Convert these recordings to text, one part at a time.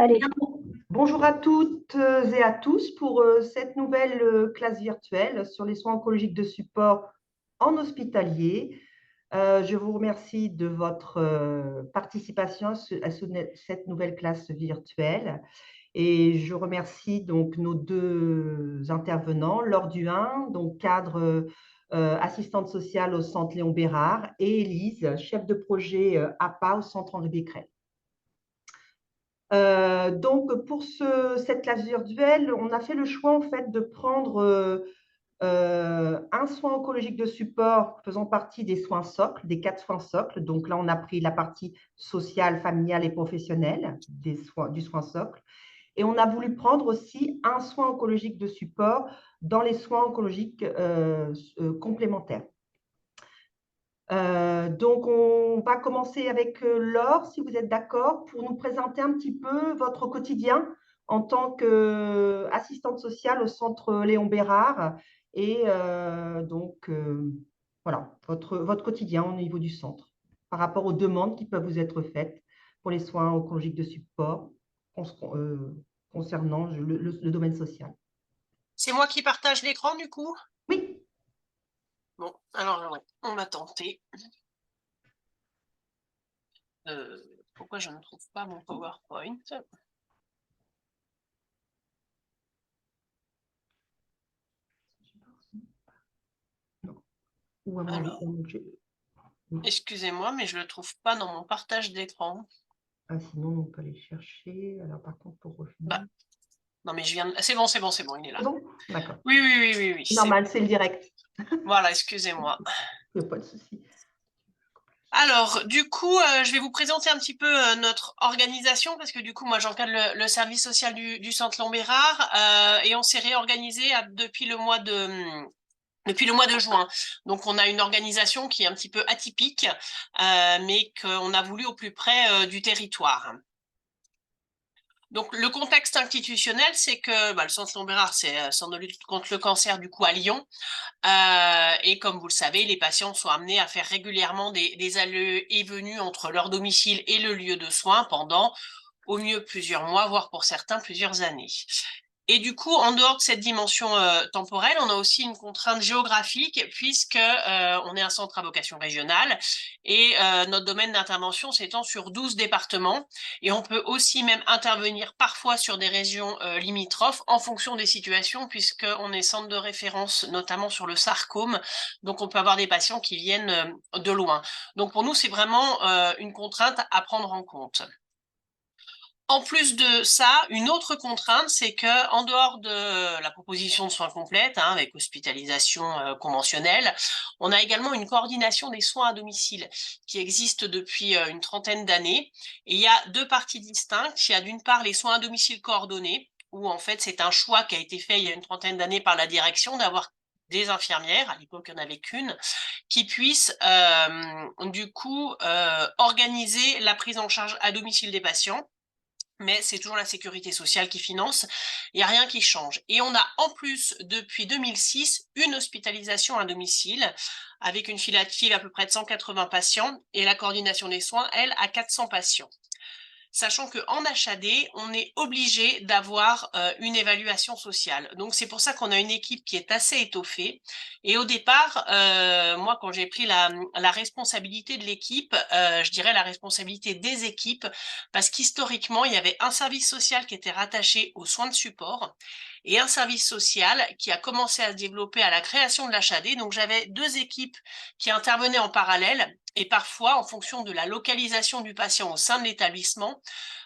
Allez, Bien, bonjour à toutes et à tous pour cette nouvelle classe virtuelle sur les soins oncologiques de support en hospitalier. Je vous remercie de votre participation cette nouvelle classe virtuelle et je remercie donc nos deux intervenants, Laure Duhin, donc cadre assistante sociale au centre Léon Bérard, et Élise, chef de projet APA au centre Henri Becquerel. Donc, pour cette classe virtuelle, on a fait le choix en fait de prendre un soin oncologique de support faisant partie des soins socles, des 4 soins socles. Donc là, on a pris la partie sociale, familiale et professionnelle du soin socle. Et on a voulu prendre aussi un soin oncologique de support dans les soins oncologiques complémentaires. Donc, on va commencer avec Laure, si vous êtes d'accord, pour nous présenter un petit peu votre quotidien en tant qu'assistante sociale au centre Léon Bérard. Et voilà, votre quotidien au niveau du centre par rapport aux demandes qui peuvent vous être faites pour les soins oncologiques de support concernant le domaine social. c'est moi qui partage l'écran du coup. Oui. Bon, alors ouais, on va tenter. Pourquoi je ne trouve pas mon PowerPoint? Alors, excusez-moi, mais je ne le trouve pas dans mon partage d'écran. Ah, sinon, on peut aller chercher. Alors, par contre, pour revenir. Bah, non, mais je viens de... C'est bon, il est là. C'est bon? D'accord. Oui, c'est Normal, bon. c'est le direct. Voilà, excusez-moi. Il n'y a pas de souci. Alors, du coup, je vais vous présenter un petit peu notre organisation parce que du coup, moi, j'encadre le service social du centre Léon Bérard et on s'est réorganisé depuis le mois de juin. Donc, on a une organisation qui est un petit peu atypique, mais qu'on a voulu au plus près du territoire. Donc, le contexte institutionnel, c'est que le centre Léon Bérard, c'est centre de lutte contre le cancer, du coup, à Lyon. Et comme vous le savez, les patients sont amenés à faire régulièrement des allées et venues entre leur domicile et le lieu de soins pendant au mieux plusieurs mois, voire pour certains plusieurs années. Et du coup, en dehors de cette dimension temporelle, on a aussi une contrainte géographique puisque on est un centre à vocation régionale et notre domaine d'intervention s'étend sur 12 départements et on peut aussi même intervenir parfois sur des régions limitrophes en fonction des situations puisqu'on est centre de référence notamment sur le sarcome, donc on peut avoir des patients qui viennent de loin. Donc pour nous, c'est vraiment une contrainte à prendre en compte. En plus de ça, une autre contrainte, c'est que en dehors de la proposition de soins complètes, avec hospitalisation conventionnelle, on a également une coordination des soins à domicile qui existe depuis une trentaine d'années. Et il y a deux parties distinctes. Il y a d'une part les soins à domicile coordonnés, où en fait c'est un choix qui a été fait il y a une trentaine d'années par la direction d'avoir des infirmières, à l'époque il n'y en avait qu'une, qui puissent du coup organiser la prise en charge à domicile des patients, mais c'est toujours la sécurité sociale qui finance, il n'y a rien qui change. Et on a en plus, depuis 2006, une hospitalisation à domicile, avec une filative à peu près de 180 patients, et la coordination des soins, elle, à 400 patients. Sachant qu'en HAD, on est obligé d'avoir une évaluation sociale. Donc c'est pour ça qu'on a une équipe qui est assez étoffée. Et au départ, moi, quand j'ai pris la responsabilité de l'équipe, je dirais la responsabilité des équipes, parce qu'historiquement, il y avait un service social qui était rattaché aux soins de support et un service social qui a commencé à se développer à la création de l'HAD. Donc j'avais deux équipes qui intervenaient en parallèle. Et parfois, en fonction de la localisation du patient au sein de l'établissement,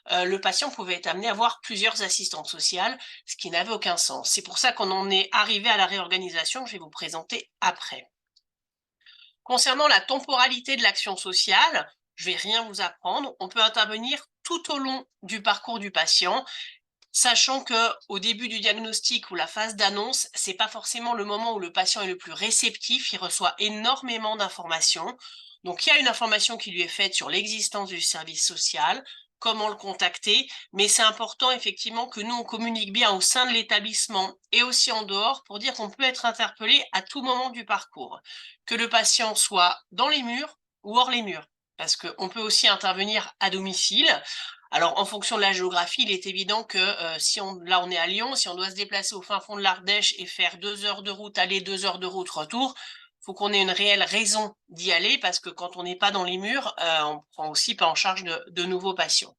le patient pouvait être amené à voir plusieurs assistantes sociales, ce qui n'avait aucun sens. C'est pour ça qu'on en est arrivé à la réorganisation que je vais vous présenter après. Concernant la temporalité de l'action sociale, je vais rien vous apprendre. On peut intervenir tout au long du parcours du patient, sachant que au début du diagnostic ou la phase d'annonce, c'est pas forcément le moment où le patient est le plus réceptif, il reçoit énormément d'informations. Donc il y a une information qui lui est faite sur l'existence du service social, comment le contacter, mais c'est important effectivement que nous on communique bien au sein de l'établissement et aussi en dehors pour dire qu'on peut être interpellé à tout moment du parcours, que le patient soit dans les murs ou hors les murs, parce qu'on peut aussi intervenir à domicile. Alors, en fonction de la géographie, il est évident que là, on est à Lyon, si on doit se déplacer au fin fond de l'Ardèche et faire 2 heures de route aller, 2 heures de route retour, faut qu'on ait une réelle raison d'y aller parce que quand on n'est pas dans les murs, on prend aussi pas en charge de nouveaux patients.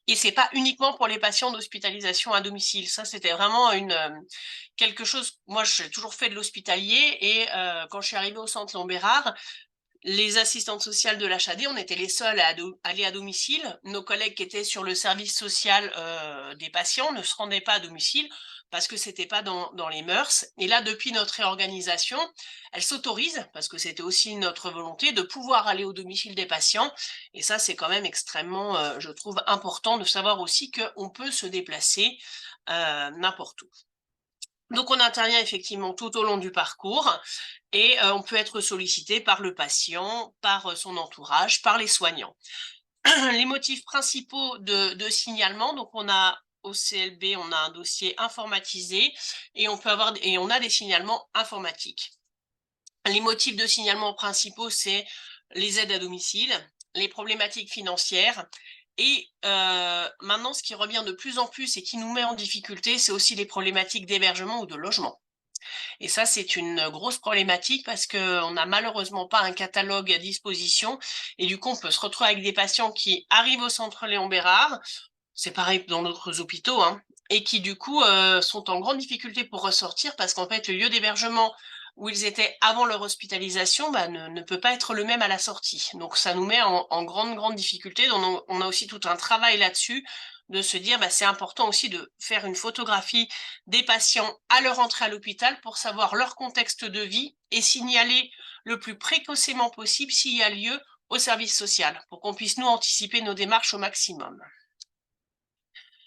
Et c'est pas uniquement pour les patients d'hospitalisation à domicile. Ça, c'était vraiment quelque chose. Moi, j'ai toujours fait de l'hospitalier et quand je suis arrivée au centre Lombérard, les assistantes sociales de l'HAD, on était les seuls à aller à domicile. Nos collègues qui étaient sur le service social des patients ne se rendaient pas à domicile parce que c'était pas dans les mœurs. Et là, depuis notre réorganisation, elle s'autorise, parce que c'était aussi notre volonté, de pouvoir aller au domicile des patients. Et ça, c'est quand même extrêmement, je trouve, important de savoir aussi qu'on peut se déplacer n'importe où. Donc, on intervient effectivement tout au long du parcours et on peut être sollicité par le patient, par son entourage, par les soignants. Les motifs principaux de signalement, donc on a au CLB, on a un dossier informatisé et on a des signalements informatiques. Les motifs de signalement principaux, c'est les aides à domicile, les problématiques financières, et maintenant, ce qui revient de plus en plus et qui nous met en difficulté, c'est aussi les problématiques d'hébergement ou de logement. Et ça, c'est une grosse problématique parce qu'on n'a malheureusement pas un catalogue à disposition. Et du coup, on peut se retrouver avec des patients qui arrivent au centre Léon Bérard, c'est pareil dans d'autres hôpitaux, hein, et qui du coup sont en grande difficulté pour ressortir parce qu'en fait, le lieu d'hébergement où ils étaient avant leur hospitalisation ne peut pas être le même à la sortie. Donc ça nous met en grande difficulté. Donc on a aussi tout un travail là-dessus de se dire c'est important aussi de faire une photographie des patients à leur entrée à l'hôpital pour savoir leur contexte de vie et signaler le plus précocement possible s'il y a lieu au service social pour qu'on puisse nous anticiper nos démarches au maximum.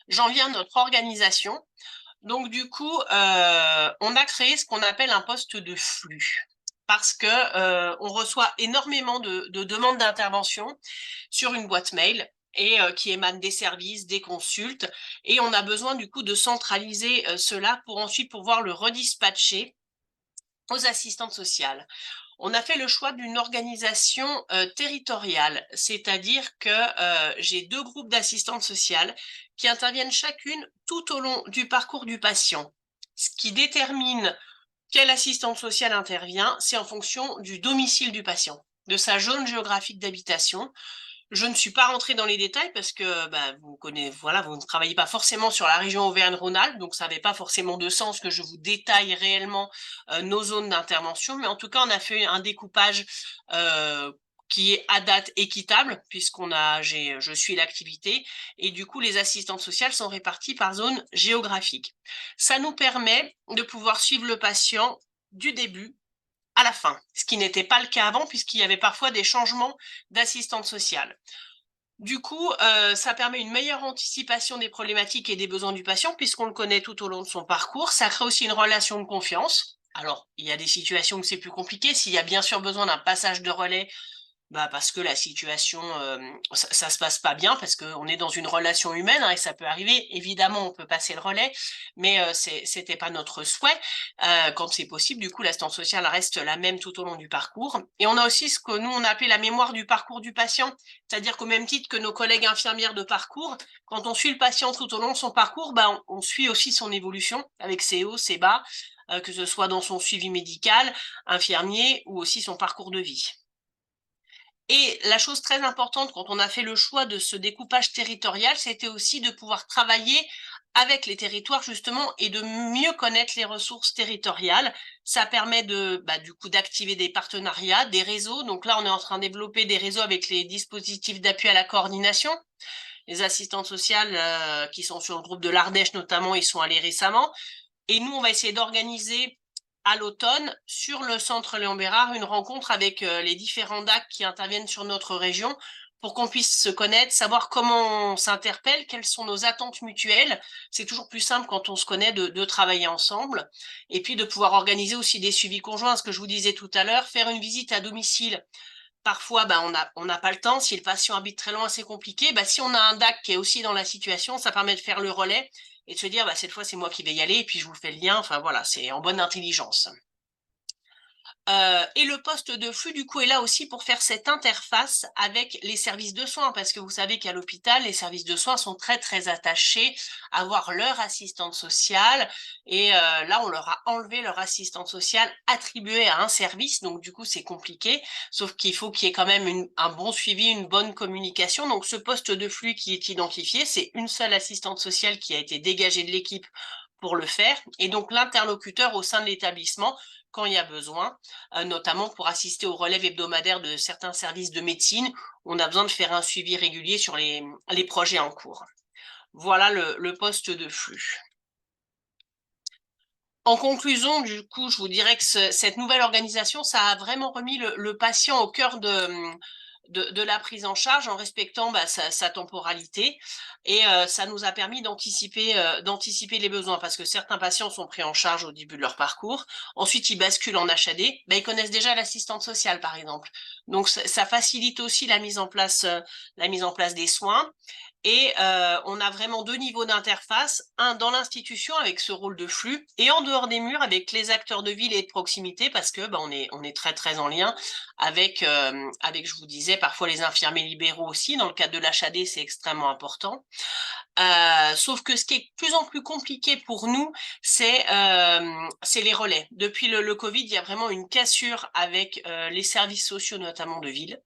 J'en viens à notre organisation. Donc du coup, on a créé ce qu'on appelle un poste de flux parce que on reçoit énormément de demandes d'intervention sur une boîte mail et qui émanent des services, des consultes, et on a besoin du coup de centraliser cela pour ensuite pouvoir le redispatcher aux assistantes sociales. On a fait le choix d'une organisation territoriale, c'est-à-dire que j'ai 2 groupes d'assistantes sociales qui interviennent chacune tout au long du parcours du patient. Ce qui détermine quelle assistante sociale intervient, c'est en fonction du domicile du patient, de sa zone géographique d'habitation. Je ne suis pas rentrée dans les détails parce que vous ne travaillez pas forcément sur la région Auvergne-Rhône-Alpes, donc ça n'avait pas forcément de sens que je vous détaille réellement nos zones d'intervention, mais en tout cas, on a fait un découpage qui est à date équitable, je suis l'activité, et du coup, les assistantes sociales sont réparties par zone géographique. Ça nous permet de pouvoir suivre le patient du début à la fin, ce qui n'était pas le cas avant puisqu'il y avait parfois des changements d'assistante sociale. Du coup, ça permet une meilleure anticipation des problématiques et des besoins du patient puisqu'on le connaît tout au long de son parcours. Ça crée aussi une relation de confiance. Alors, il y a des situations où c'est plus compliqué. S'il y a bien sûr besoin d'un passage de relais, parce que la situation, ça se passe pas bien, parce qu'on est dans une relation humaine, hein, et ça peut arriver. Évidemment, on peut passer le relais, mais c'était pas notre souhait. Quand c'est possible, du coup, l'assistance sociale reste la même tout au long du parcours. Et on a aussi ce que nous, on a appelé la mémoire du parcours du patient, c'est-à-dire qu'au même titre que nos collègues infirmières de parcours, quand on suit le patient tout au long de son parcours, on suit aussi son évolution avec ses hauts, ses bas, que ce soit dans son suivi médical, infirmier, ou aussi son parcours de vie. Et la chose très importante quand on a fait le choix de ce découpage territorial, c'était aussi de pouvoir travailler avec les territoires justement et de mieux connaître les ressources territoriales. Ça permet du coup d'activer des partenariats, des réseaux. Donc là, on est en train de développer des réseaux avec les dispositifs d'appui à la coordination. Les assistantes sociales qui sont sur le groupe de l'Ardèche notamment, ils sont allés récemment. Et nous, on va essayer d'organiser à l'automne, sur le centre Léon Bérard, une rencontre avec les différents DAC qui interviennent sur notre région pour qu'on puisse se connaître, savoir comment on s'interpelle, quelles sont nos attentes mutuelles. C'est toujours plus simple quand on se connaît de travailler ensemble et puis de pouvoir organiser aussi des suivis conjoints. Ce que je vous disais tout à l'heure, faire une visite à domicile. Parfois, on n'a pas le temps. Si le patient habite très loin, c'est compliqué. Si on a un DAC qui est aussi dans la situation, ça permet de faire le relais et de se dire, cette fois, c'est moi qui vais y aller et puis je vous fais le lien. Enfin, voilà, c'est en bonne intelligence. Et le poste de flux, du coup, est là aussi pour faire cette interface avec les services de soins, parce que vous savez qu'à l'hôpital, les services de soins sont très, très attachés à avoir leur assistante sociale. Et là, on leur a enlevé leur assistante sociale attribuée à un service. Donc, du coup, c'est compliqué. Sauf qu'il faut qu'il y ait quand même un bon suivi, une bonne communication. Donc, ce poste de flux qui est identifié, c'est une seule assistante sociale qui a été dégagée de l'équipe pour le faire. Et donc, l'interlocuteur au sein de l'établissement quand il y a besoin, notamment pour assister aux relèves hebdomadaires de certains services de médecine. On a besoin de faire un suivi régulier sur les projets en cours. Voilà le poste de flux. En conclusion, du coup, je vous dirais que cette nouvelle organisation, ça a vraiment remis le patient au cœur de la prise en charge en respectant sa temporalité et ça nous a permis d'anticiper les besoins parce que certains patients sont pris en charge au début de leur parcours. Ensuite, ils basculent en HAD. Ils connaissent déjà l'assistante sociale, par exemple. Donc, ça facilite aussi la mise en place des soins. Et on a vraiment deux niveaux d'interface, un dans l'institution avec ce rôle de flux et en dehors des murs avec les acteurs de ville et de proximité parce que on est très très en lien avec je vous disais parfois les infirmiers libéraux aussi dans le cadre de l'HAD c'est extrêmement important. Sauf que ce qui est de plus en plus compliqué pour nous, c'est les relais. Depuis le Covid, il y a vraiment une cassure avec les services sociaux, notamment de ville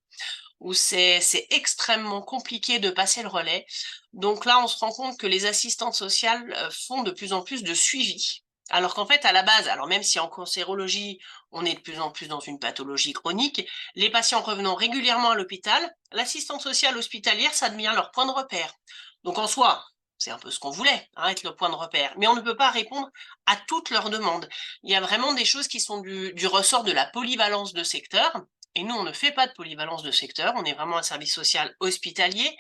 où c'est extrêmement compliqué de passer le relais. Donc là, on se rend compte que les assistantes sociales font de plus en plus de suivi. Alors qu'en fait, à la base, alors même si en cancérologie, on est de plus en plus dans une pathologie chronique, les patients revenant régulièrement à l'hôpital, l'assistante sociale hospitalière, ça devient leur point de repère. Donc en soi, c'est un peu ce qu'on voulait, hein, être le point de repère. Mais on ne peut pas répondre à toutes leurs demandes. Il y a vraiment des choses qui sont du ressort de la polyvalence de secteur. Et nous, on ne fait pas de polyvalence de secteur, on est vraiment un service social hospitalier.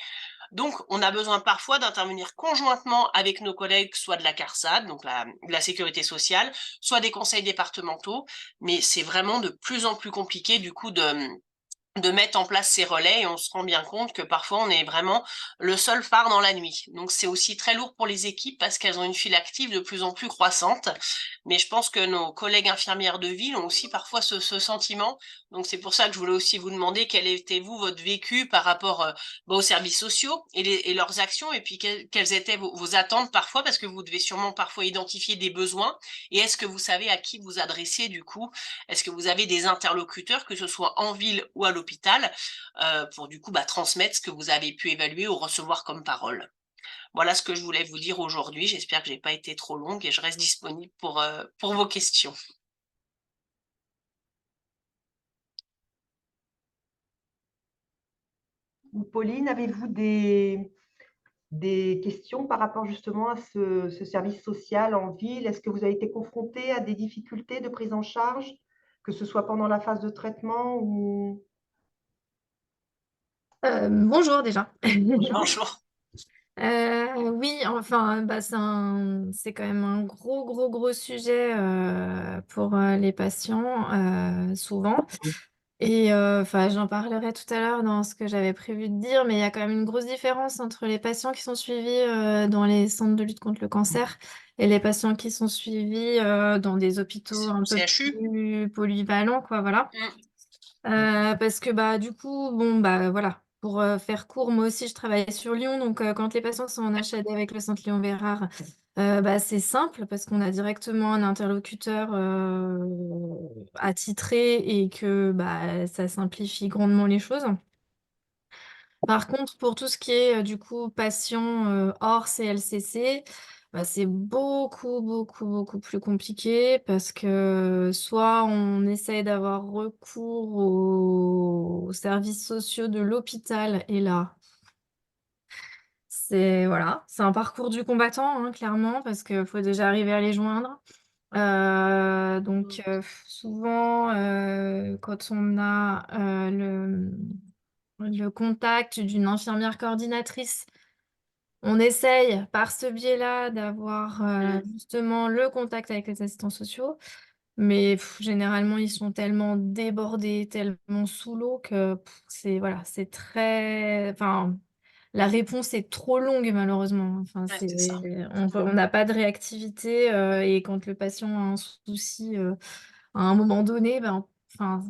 Donc, on a besoin parfois d'intervenir conjointement avec nos collègues, soit de la CARSAT, donc la sécurité sociale, soit des conseils départementaux. Mais c'est vraiment de plus en plus compliqué, du coup, de mettre en place ces relais et on se rend bien compte que parfois on est vraiment le seul phare dans la nuit. Donc c'est aussi très lourd pour les équipes parce qu'elles ont une file active de plus en plus croissante. Mais je pense que nos collègues infirmières de ville ont aussi parfois ce sentiment. Donc c'est pour ça que je voulais aussi vous demander quel était vous votre vécu par rapport aux services sociaux et leurs actions et puis quelles étaient vos attentes parfois parce que vous devez sûrement parfois identifier des besoins et est-ce que vous savez à qui vous adresser du coup est-ce que vous avez des interlocuteurs, que ce soit en ville ou à l'hôpital, pour du coup transmettre ce que vous avez pu évaluer ou recevoir comme parole? Voilà ce que je voulais vous dire aujourd'hui. J'espère que j'ai pas été trop longue et je reste disponible pour vos questions. Pauline, avez-vous des questions par rapport justement à ce service social en ville? Est-ce que vous avez été confronté à des difficultés de prise en charge, que ce soit pendant la phase de traitement ou... Bonjour déjà. Bonjour. Oui, enfin, c'est quand même un gros sujet pour les patients, souvent. Et enfin, j'en parlerai tout à l'heure dans ce que j'avais prévu de dire, mais il y a quand même une grosse différence entre les patients qui sont suivis dans les centres de lutte contre le cancer et les patients qui sont suivis dans des hôpitaux un peu CHU? plus polyvalents, quoi, voilà. Mm. Parce que du coup, bon, voilà, pour faire court, moi aussi je travaille sur Lyon, donc quand les patients sont en HAD avec le centre Léon Bérard, c'est simple parce qu'on a directement un interlocuteur attitré et que ça simplifie grandement les choses. Par contre, pour tout ce qui est du coup patient hors CLCC, c'est beaucoup plus compliqué parce que soit on essaye d'avoir recours aux services sociaux de l'hôpital et là, c'est un parcours du combattant, hein, clairement, parce qu'il faut déjà arriver à les joindre. Donc souvent, quand on a le contact d'une infirmière coordinatrice, on essaye par ce biais-là d'avoir Mm. justement le contact avec les assistants sociaux, mais généralement ils sont tellement débordés, tellement sous l'eau que c'est très, enfin, la réponse est trop longue malheureusement. Enfin, Ouais, c'est ça. on n'a pas de réactivité et quand le patient a un souci à un moment donné, enfin,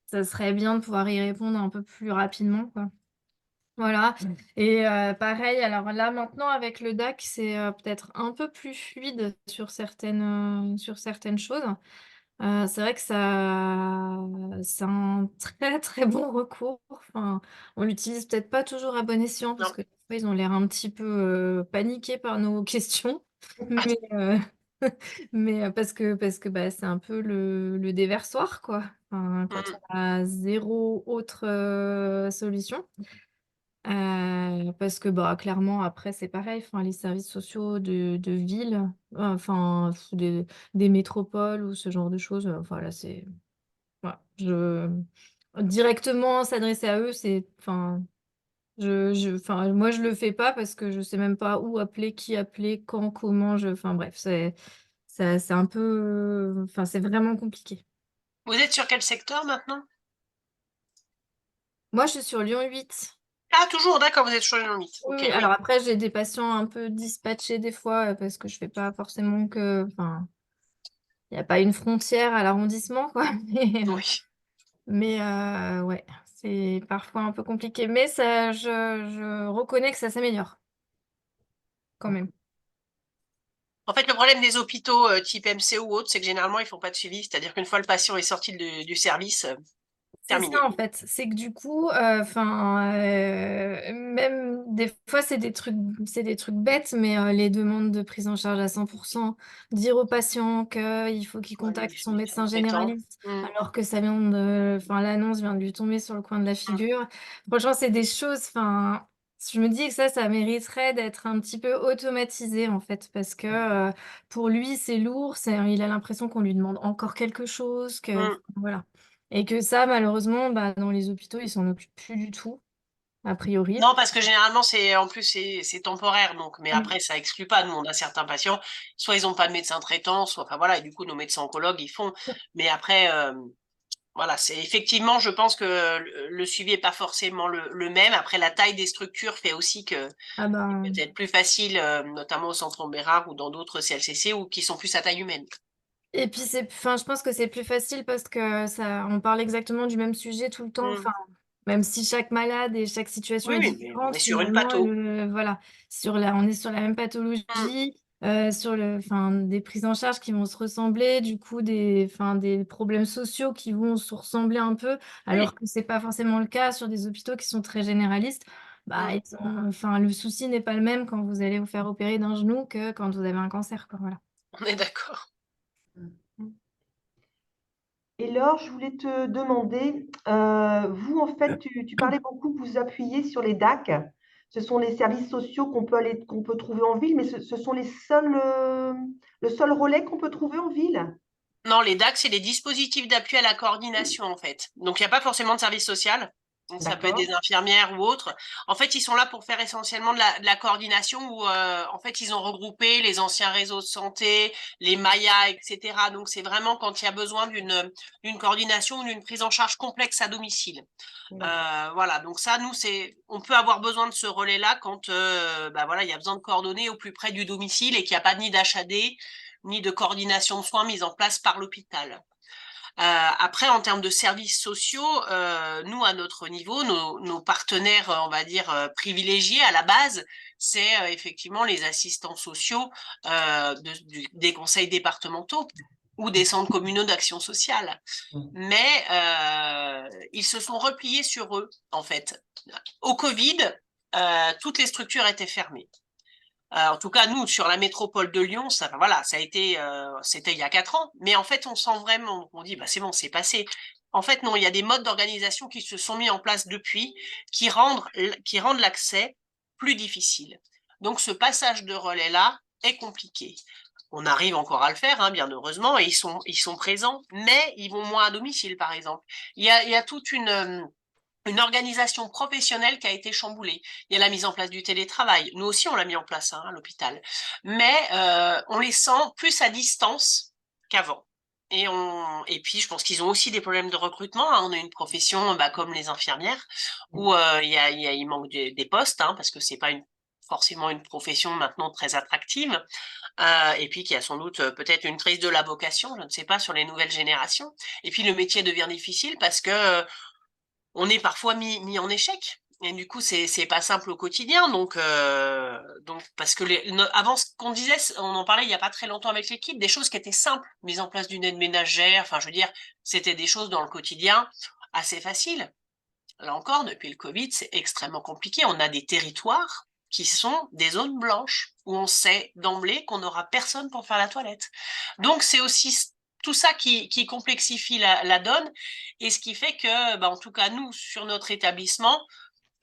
ça serait bien de pouvoir y répondre un peu plus rapidement, quoi. Voilà. Et pareil, alors là, maintenant, avec le DAC, c'est peut-être un peu plus fluide sur certaines choses. C'est vrai que c'est un très, très bon recours. Enfin, on l'utilise peut-être pas toujours à bon escient parce Non. que des fois, ils ont l'air un petit peu paniqués par nos questions. Mais, parce que bah, c'est un peu le déversoir, quoi. Enfin, quand Mm. on a zéro autre solution. Parce que bah, clairement, après, c'est pareil. Enfin, les services sociaux de ville, enfin, des métropoles ou ce genre de choses, voilà, c'est. Voilà, directement s'adresser à eux, c'est. Enfin, enfin, moi, je le fais pas parce que je sais même pas où appeler, qui appeler, quand, comment. Enfin, bref, c'est un peu. Enfin, c'est vraiment compliqué. Vous êtes sur quel secteur maintenant? Moi, je suis sur Lyon 8. Ah, toujours, d'accord, vous êtes sur le mythe. Oui, Ok, oui. Alors oui. après, j'ai des patients un peu dispatchés des fois parce que je fais pas forcément que. Enfin, il n'y a pas une frontière à l'arrondissement, quoi. Oui. Ouais, c'est parfois un peu compliqué. Mais ça, je reconnais que ça s'améliore quand même. En fait, le problème des hôpitaux type MCO ou autre, c'est que généralement, ils font pas de suivi. C'est-à-dire qu'une fois le patient est sorti du service, C'est ça terminé. en fait, c'est que du coup, enfin, même des fois c'est des trucs bêtes, mais les demandes de prise en charge à 100%, dire au patient qu'il faut qu'il Ouais, contacte son les médecin traitants. généraliste, Mm, alors que ça vient de, enfin, l'annonce vient de lui tomber sur le coin de la mm. figure. Franchement, c'est des choses, enfin, je me dis que ça mériterait d'être un petit peu automatisé en fait, parce que pour lui c'est lourd, il a l'impression qu'on lui demande encore quelque chose, que, Mm. voilà. Et que ça, malheureusement, bah, dans les hôpitaux, ils s'en occupent plus du tout, a priori. Non, parce que généralement, en plus, c'est temporaire. Donc, mais Mm. après, ça exclut pas. Nous, on a certains patients, soit ils ont pas de médecin traitant, soit, enfin voilà, et du coup, nos médecins oncologues, ils font. Mais après, voilà, c'est effectivement, je pense que le suivi est pas forcément le même. Après, la taille des structures fait aussi que Ah c'est ben, peut-être plus facile, notamment au centre Bérard ou dans d'autres CLCC ou qui sont plus à taille humaine. et puis enfin, je pense que c'est plus facile parce que on parle exactement du même sujet tout le temps. Mm. Enfin, même si chaque malade et chaque situation Oui, est oui, mais on différente, est sur une finalement, patho. voilà, on est sur la même Mm. pathologie, enfin, des prises en charge qui vont se ressembler, du coup, enfin, des problèmes sociaux qui vont se ressembler un peu, alors Oui. que c'est pas forcément le cas sur des hôpitaux qui sont très généralistes. Bah, Mm. enfin, le souci n'est pas le même quand vous allez vous faire opérer d'un genou que quand vous avez un cancer, quoi, voilà. On est d'accord. Et Laure, je voulais te demander, vous, en fait, tu parlais beaucoup, vous appuyez sur les DAC. Ce sont les services sociaux qu'on peut trouver en ville, mais ce sont le seul relais qu'on peut trouver en ville. Non, les DAC, c'est les dispositifs d'appui à la coordination, en fait. Donc, il n'y a pas forcément de service social. Donc, ça peut être D'accord? des infirmières ou autres. En fait, ils sont là pour faire essentiellement de la coordination où, en fait, ils ont regroupé les anciens réseaux de santé, les Maya, etc. Donc, c'est vraiment quand il y a besoin d'une coordination ou d'une prise en charge complexe à domicile. D'accord. Voilà, donc ça, nous, on peut avoir besoin de ce relais-là quand, bah voilà, il y a besoin de coordonner au plus près du domicile et qu'il n'y a pas ni d'HAD, ni de coordination de soins mise en place par l'hôpital. Après, en termes de services sociaux, nous, à notre niveau, nos partenaires, on va dire, privilégiés à la base, c'est effectivement les assistants sociaux des conseils départementaux ou des centres communaux d'action sociale. Mais ils se sont repliés sur eux, en fait. Au Covid, toutes les structures étaient fermées. En tout cas, nous, sur la métropole de Lyon, voilà, c'était il y a 4 ans. Mais en fait, on sent vraiment, on dit, bah, c'est bon, c'est passé. En fait, non, il y a des modes d'organisation qui se sont mis en place depuis, qui rendent l'accès plus difficile. Donc, ce passage de relais-là est compliqué. On arrive encore à le faire, hein, bien heureusement, et ils sont présents, mais ils vont moins à domicile, par exemple. Il y a toute une organisation professionnelle qui a été chamboulée. Il y a la mise en place du télétravail. Nous aussi, on l'a mis en place à l'hôpital. Mais on les sent plus à distance qu'avant. Et puis, je pense qu'ils ont aussi des problèmes de recrutement, hein. On a une profession comme les infirmières où il manque des postes, hein, parce que c'est pas forcément une profession maintenant très attractive, et puis qu'il y a sans doute peut-être une crise de la vocation, je ne sais pas, sur les nouvelles générations. Et puis le métier devient difficile parce que on est parfois mis en échec. Et du coup, c'est pas simple au quotidien. Donc parce que avant, ce qu'on disait, on en parlait il y a pas très longtemps avec l'équipe, des choses qui étaient simples, mise en place d'une aide ménagère. Enfin, je veux dire, c'était des choses dans le quotidien assez faciles. Là encore, depuis le Covid, c'est extrêmement compliqué. On a des territoires qui sont des zones blanches où on sait d'emblée qu'on n'aura personne pour faire la toilette. Donc, c'est aussi tout ça qui complexifie la donne et ce qui fait que, en tout cas, nous, sur notre établissement,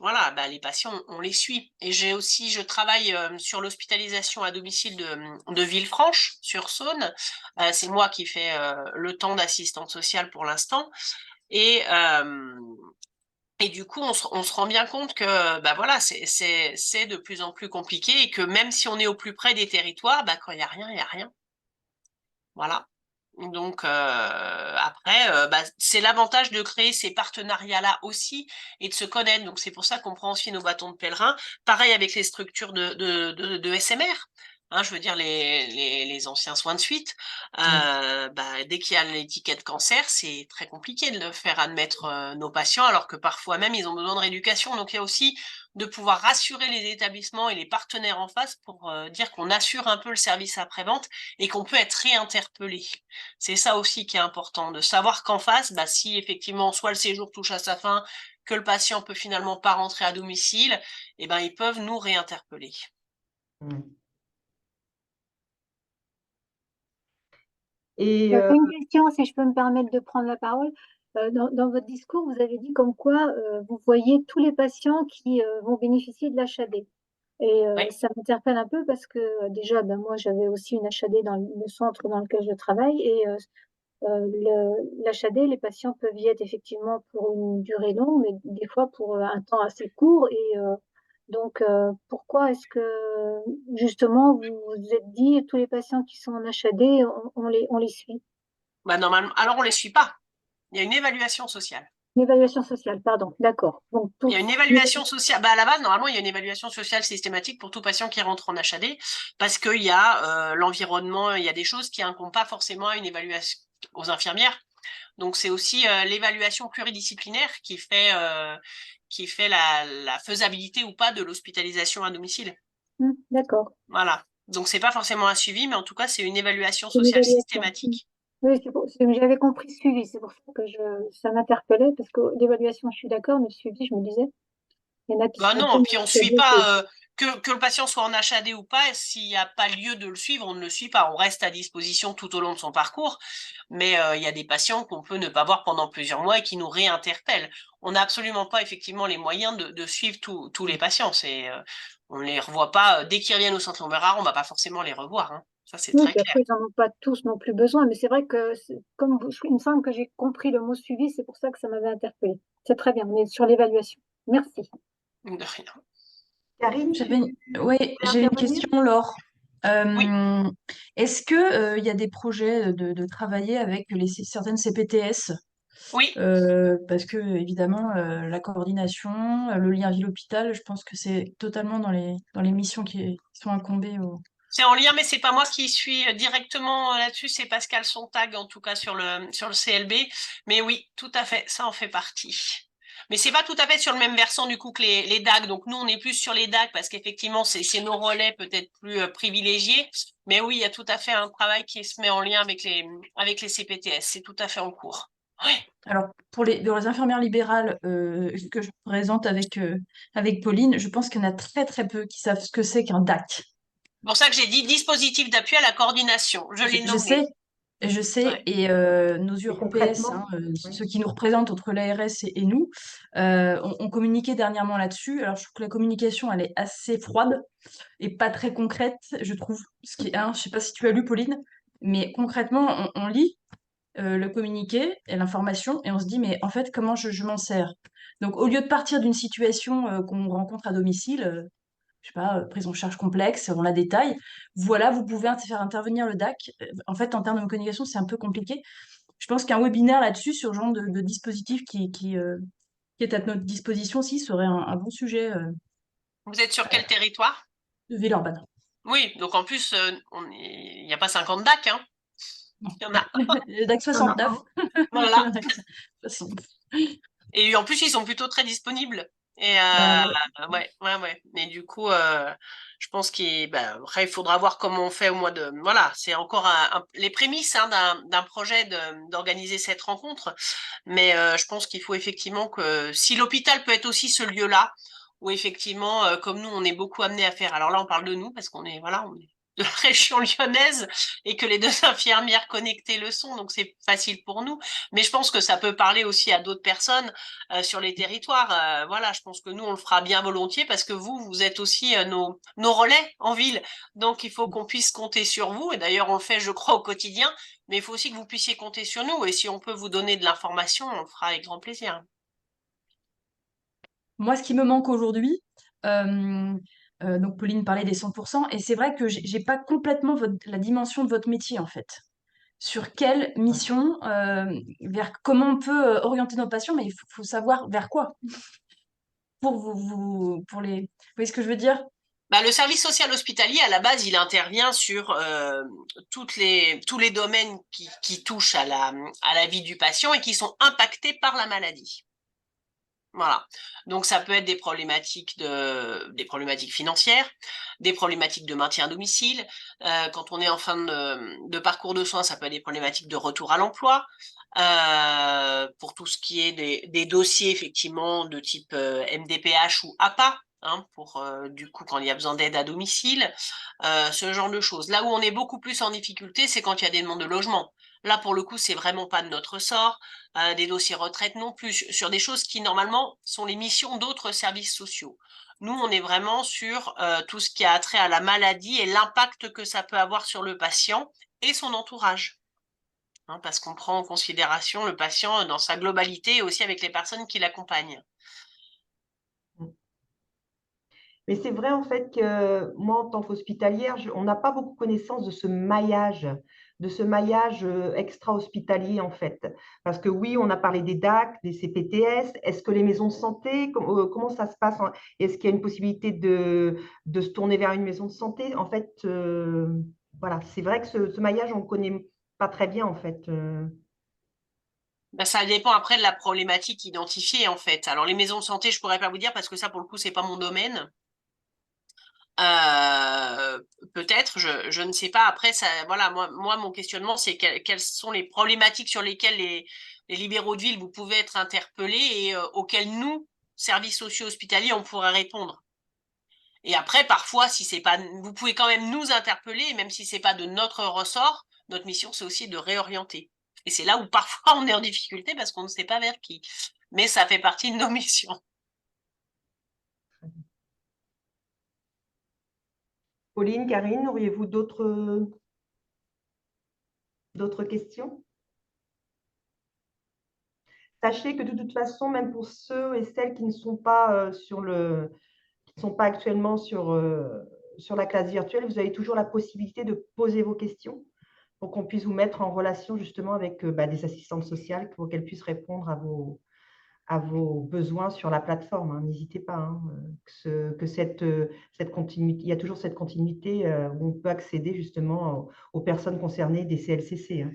voilà, les patients, on les suit. Et je travaille sur l'hospitalisation à domicile de Villefranche, sur Saône. C'est moi qui fais le temps d'assistante sociale pour l'instant. Et, et du coup, on se rend bien compte que voilà, c'est de plus en plus compliqué et que même si on est au plus près des territoires, quand il n'y a rien, il n'y a rien. Voilà. Donc après, c'est l'avantage de créer ces partenariats-là aussi et de se connaître. Donc c'est pour ça qu'on prend aussi nos bâtons de pèlerin. Pareil avec les structures de SMR. Hein, je veux dire les anciens soins de suite. Dès qu'il y a l'étiquette cancer, c'est très compliqué de le faire admettre nos patients, alors que parfois même ils ont besoin de rééducation. Donc il y a aussi de pouvoir rassurer les établissements et les partenaires en face pour dire qu'on assure un peu le service après-vente et qu'on peut être réinterpellé. C'est ça aussi qui est important, de savoir qu'en face, si effectivement soit le séjour touche à sa fin, que le patient peut finalement pas rentrer à domicile, ils peuvent nous réinterpeller. Et J'avais une question, si je peux me permettre de prendre la parole. Dans votre discours, vous avez dit comme quoi vous voyez tous les patients qui vont bénéficier de l'HAD. Et Oui. ça m'interpelle un peu parce que déjà, moi, j'avais aussi une HAD dans le centre dans lequel je travaille. Et l'HAD, les patients peuvent y être effectivement pour une durée longue, mais des fois pour un temps assez court. Et donc, pourquoi est-ce que justement vous vous êtes dit tous les patients qui sont en HAD, on les suit? Normalement, alors on les suit pas. Il y a une évaluation sociale. L'évaluation sociale, pardon, d'accord. Donc, Il y a une évaluation sociale. À la base, normalement, il y a une évaluation sociale systématique pour tout patient qui rentre en HAD parce qu'il y a l'environnement, il y a des choses qui incombent pas forcément à une évaluation aux infirmières. Donc, c'est aussi l'évaluation pluridisciplinaire qui fait la faisabilité ou pas de l'hospitalisation à domicile. D'accord. Voilà. Donc, c'est pas forcément un suivi, mais en tout cas, c'est une évaluation C'est sociale l'évaluation. systématique. Oui, j'avais compris suivi, c'est pour ça que ça m'interpellait, parce que l'évaluation, je suis d'accord, mais le suivi, je me disais, il y en a qui sont Non, tellement puis on suit persuadés pas que le patient soit en HAD ou pas, s'il n'y a pas lieu de le suivre, on ne le suit pas. On reste à disposition tout au long de son parcours, mais il y a des patients qu'on peut ne pas voir pendant plusieurs mois et qui nous réinterpellent. On n'a absolument pas effectivement les moyens de suivre tous les patients. On les revoit pas dès qu'ils reviennent au centre Lombérard, on va pas forcément les revoir. Hein. Ça c'est Oui, très puis clair. après, ils n'en ont pas tous non plus besoin, mais c'est vrai que, il me semble que j'ai compris le mot suivi, c'est pour ça que ça m'avait interpellé. C'est très bien, on est sur l'évaluation. Merci. De rien. Karine, Oui, j'ai une intervenir? question, Laure. Oui. Est-ce que il y a des projets de travailler avec certaines CPTS? Oui. Parce que évidemment, la coordination, le lien ville-hôpital, je pense que c'est totalement dans les missions qui sont incombées au... C'est en lien, mais c'est pas moi qui suis directement là-dessus, c'est Pascal Sontag, en tout cas sur le CLB. Mais oui, tout à fait, ça en fait partie. Mais c'est pas tout à fait sur le même versant du coup que les DAG. Donc nous, on est plus sur les DAG parce qu'effectivement, c'est nos relais peut-être plus privilégiés. Mais oui, il y a tout à fait un travail qui se met en lien avec les CPTS. C'est tout à fait en cours. Ouais. Alors, pour les infirmières libérales que je présente avec Pauline, je pense qu'il y en a très très peu qui savent ce que c'est qu'un DAC. C'est pour ça que j'ai dit dispositif d'appui à la coordination. Je l'ai Je nommé. sais, Ouais. et nos Et URPS, concrètement? Oui. ceux qui nous représentent entre l'ARS et nous, ont communiqué dernièrement là-dessus. Alors, je trouve que la communication, elle est assez froide et pas très concrète, je trouve. Je sais pas si tu as lu, Pauline, mais concrètement, on lit le communiqué et l'information et on se dit, mais en fait, comment je m'en sers? Donc, au lieu de partir d'une situation qu'on rencontre à domicile, je sais pas, prise en charge complexe, on la détaille. Voilà, vous pouvez faire intervenir le DAC. En fait, en termes de communication, c'est un peu compliqué. Je pense qu'un webinaire là-dessus, sur le genre de dispositif qui est à notre disposition aussi, serait un bon sujet. Vous êtes sur quel territoire? de Villeurbanne. Oui, donc en plus, il n'y a pas 50 DAC, hein. Non. Il y en a. Le DAC 69. Voilà. Le DAC 60. Et en plus, ils sont plutôt très disponibles. Et Bah, ouais. ouais. Et du coup, je pense après, il faudra voir comment on fait au mois de. Voilà, c'est encore les prémices hein, d'un projet d'organiser cette rencontre. Mais je pense qu'il faut effectivement que si l'hôpital peut être aussi ce lieu-là, où effectivement, comme nous, on est beaucoup amené à faire. Alors là, on parle de nous parce qu'on est, voilà, on est de la région lyonnaise et que les 2 infirmières connectées le sont, donc c'est facile pour nous. Mais je pense que ça peut parler aussi à d'autres personnes sur les territoires. Voilà, je pense que nous, on le fera bien volontiers parce que vous êtes aussi nos relais en ville. Donc, il faut qu'on puisse compter sur vous. Et d'ailleurs, on le fait, je crois, au quotidien. Mais il faut aussi que vous puissiez compter sur nous. Et si on peut vous donner de l'information, on le fera avec grand plaisir. Moi, ce qui me manque aujourd'hui, donc Pauline parlait des 100%, et c'est vrai que j'ai pas complètement la dimension de votre métier, en fait. Sur quelle mission, vers comment on peut orienter nos patients, mais il faut savoir vers quoi pour pour les. Vous voyez ce que je veux dire? Bah, le service social hospitalier, à la base, il intervient sur tous les domaines qui touchent à la vie du patient et qui sont impactés par la maladie. Voilà. Donc, ça peut être des problématiques financières, des problématiques de maintien à domicile. Quand on est en fin de parcours de soins, ça peut être des problématiques de retour à l'emploi. Pour tout ce qui est des dossiers, effectivement, de type MDPH ou APA, hein, pour du coup, quand il y a besoin d'aide à domicile, ce genre de choses. Là où on est beaucoup plus en difficulté, c'est quand il y a des demandes de logement. Là, pour le coup, c'est vraiment pas de notre sort. Des dossiers retraite non plus, sur des choses qui, normalement, sont les missions d'autres services sociaux. Nous, on est vraiment sur tout ce qui a trait à la maladie et l'impact que ça peut avoir sur le patient et son entourage. Hein, parce qu'on prend en considération le patient dans sa globalité et aussi avec les personnes qui l'accompagnent. Mais c'est vrai en fait que moi, en tant qu'hospitalière, on n'a pas beaucoup connaissance de ce maillage extra-hospitalier en fait. Parce que oui, on a parlé des DAC, des CPTS. Est-ce que les maisons de santé, comment ça se passe? Est-ce qu'il y a une possibilité de se tourner vers une maison de santé? En fait, voilà, c'est vrai que ce maillage, on ne connaît pas très bien en fait. Ben, ça dépend après de la problématique identifiée en fait. Alors les maisons de santé, je pourrais pas vous dire parce que ça pour le coup c'est pas mon domaine. Euh, Peut-être, je ne sais pas. Après, ça, voilà, moi mon questionnement, c'est quelles sont les problématiques sur lesquelles les libéraux de ville, vous pouvez être interpellés et auxquelles nous, services sociaux hospitaliers, on pourrait répondre. Et après, parfois, si c'est pas, vous pouvez quand même nous interpeller, même si c'est pas de notre ressort. Notre mission, c'est aussi de réorienter. Et c'est là où parfois on est en difficulté parce qu'on ne sait pas vers qui. Mais ça fait partie de nos missions. Pauline, Karine, auriez-vous d'autres questions? Sachez que de toute façon, même pour ceux et celles qui ne sont pas qui sont pas actuellement sur la classe virtuelle, vous avez toujours la possibilité de poser vos questions pour qu'on puisse vous mettre en relation justement avec des assistantes sociales pour qu'elles puissent répondre à vos besoins sur la plateforme, hein. N'hésitez pas, hein, que cette continuité, il y a toujours cette continuité où on peut accéder justement aux personnes concernées des CLCC, hein.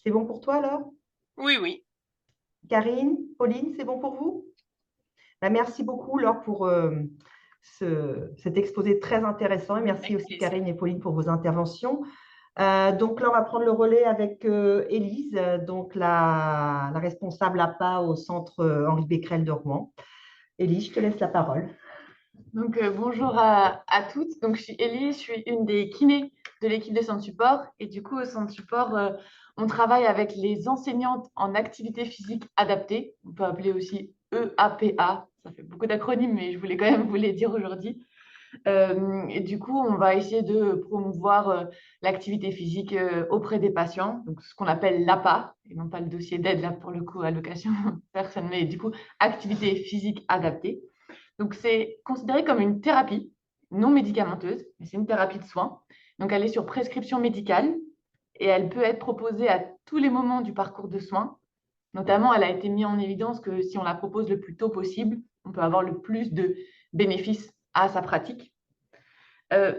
C'est bon pour toi alors? Oui, oui. Karine, Pauline, c'est bon pour vous? Merci beaucoup Laure pour cet exposé très intéressant et merci Avec aussi plaisir. Karine et Pauline pour vos interventions. Donc là, on va prendre le relais avec Élise, donc la responsable APA au centre Henri Becquerel de Rouen. Élise, je te laisse la parole. Donc, bonjour à toutes. Donc, je suis Elie, je suis une des kinés de l'équipe de centre support. Et du coup, au centre support, on travaille avec les enseignantes en activité physique adaptée. On peut appeler aussi EAPA. Ça fait beaucoup d'acronymes, mais je voulais quand même vous les dire aujourd'hui. Et du coup, on va essayer de promouvoir l'activité physique auprès des patients, donc ce qu'on appelle l'APA, et non pas le dossier d'aide, là, pour le coup, allocation personne, mais du coup, activité physique adaptée. Donc, c'est considéré comme une thérapie non médicamenteuse, mais c'est une thérapie de soins. Donc, elle est sur prescription médicale et elle peut être proposée à tous les moments du parcours de soins. Notamment, elle a été mise en évidence que si on la propose le plus tôt possible, on peut avoir le plus de bénéfices à sa pratique.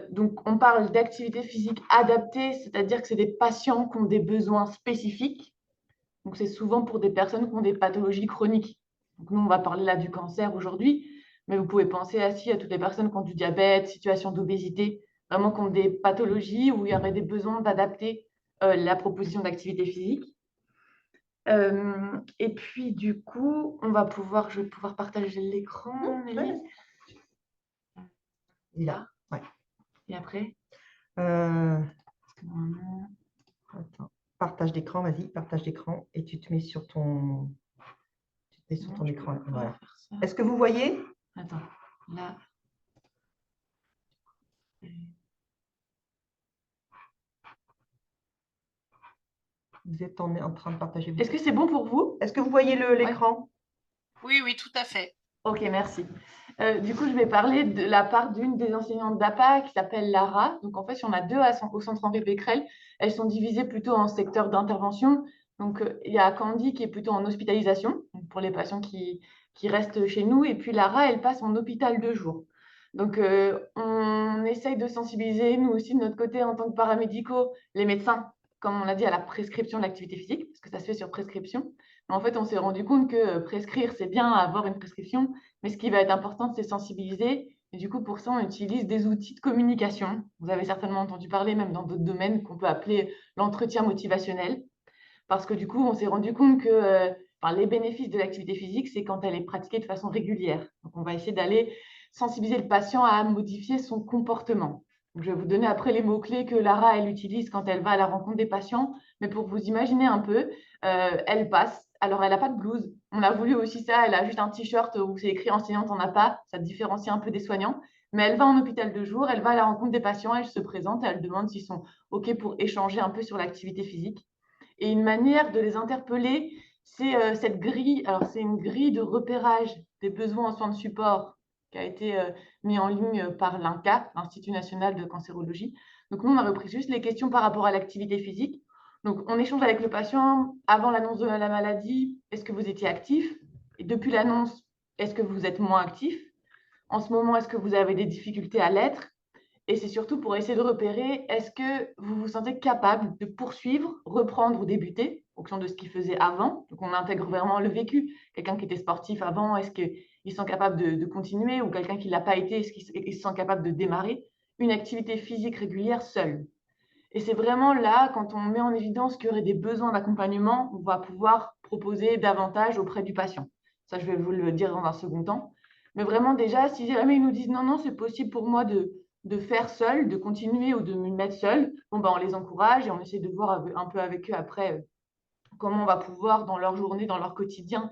Donc, on parle d'activité physique adaptée, c'est-à-dire que c'est des patients qui ont des besoins spécifiques. Donc, c'est souvent pour des personnes qui ont des pathologies chroniques. Donc, nous, on va parler là du cancer aujourd'hui, mais vous pouvez penser aussi à toutes les personnes qui ont du diabète, situation d'obésité, vraiment qui ont des pathologies où il y aurait des besoins d'adapter la proposition d'activité physique. Et puis, du coup, je vais pouvoir partager l'écran. Là, ouais. Et après Attends. Partage d'écran, vas-y, partage d'écran et tu te mets sur ton, écran. Voilà. Est-ce que vous voyez? Attends, là. Vous êtes en train de partager. Est-ce que c'est bon pour vous? Est-ce que vous voyez l'écran? Oui, oui, tout à fait. Ok, merci. Du coup, je vais parler de la part d'une des enseignantes d'APA qui s'appelle Lara. Donc, en fait, il y en a deux au centre Henri Becquerel. Elles sont divisées plutôt en secteurs d'intervention. Donc, il y a Candy qui est plutôt en hospitalisation, pour les patients qui restent chez nous. Et puis, Lara, elle passe en hôpital de jour. Donc, on essaye de sensibiliser, nous aussi, de notre côté, en tant que paramédicaux, les médecins, comme on l'a dit, à la prescription de l'activité physique, parce que ça se fait sur prescription. Mais en fait, on s'est rendu compte que prescrire, c'est bien avoir une prescription, mais ce qui va être important, c'est sensibiliser. Et du coup, pour ça, on utilise des outils de communication. Vous avez certainement entendu parler, même dans d'autres domaines, qu'on peut appeler l'entretien motivationnel. Parce que du coup, on s'est rendu compte que les bénéfices de l'activité physique, c'est quand elle est pratiquée de façon régulière. Donc, on va essayer d'aller sensibiliser le patient à modifier son comportement. Donc, je vais vous donner après les mots-clés que Lara, elle utilise quand elle va à la rencontre des patients. Mais pour vous imaginer un peu, elle passe. Alors, elle n'a pas de blouse. On a voulu aussi ça. Elle a juste un t-shirt où c'est écrit enseignante en APA. Ça différencie un peu des soignants. Mais elle va en hôpital de jour, elle va à la rencontre des patients, elle se présente, elle demande s'ils sont OK pour échanger un peu sur l'activité physique. Et une manière de les interpeller, c'est cette grille. Alors, c'est une grille de repérage des besoins en soins de support qui a été mis en ligne par l'INCa, l'Institut national de cancérologie. Donc, nous, on a repris juste les questions par rapport à l'activité physique. Donc, on échange avec le patient avant l'annonce de la maladie. Est-ce que vous étiez actif? Et depuis l'annonce, est-ce que vous êtes moins actif? En ce moment, est-ce que vous avez des difficultés à l'être? Et c'est surtout pour essayer de repérer, est-ce que vous vous sentez capable de poursuivre, reprendre ou débuter, en fonction de ce qu'il faisait avant. Donc, on intègre vraiment le vécu. Quelqu'un qui était sportif avant, est-ce qu'il se sent capable de continuer? Ou quelqu'un qui ne l'a pas été, est-ce qu'il se sent capable de démarrer une activité physique régulière seul? Et c'est vraiment là, quand on met en évidence qu'il y aurait des besoins d'accompagnement, on va pouvoir proposer davantage auprès du patient. Ça, je vais vous le dire dans un second temps. Mais vraiment, déjà, si jamais ils nous disent non, non, c'est possible pour moi de faire seul, de continuer ou de me mettre seul, bon, ben, on les encourage et on essaie de voir un peu avec eux après comment on va pouvoir, dans leur journée, dans leur quotidien,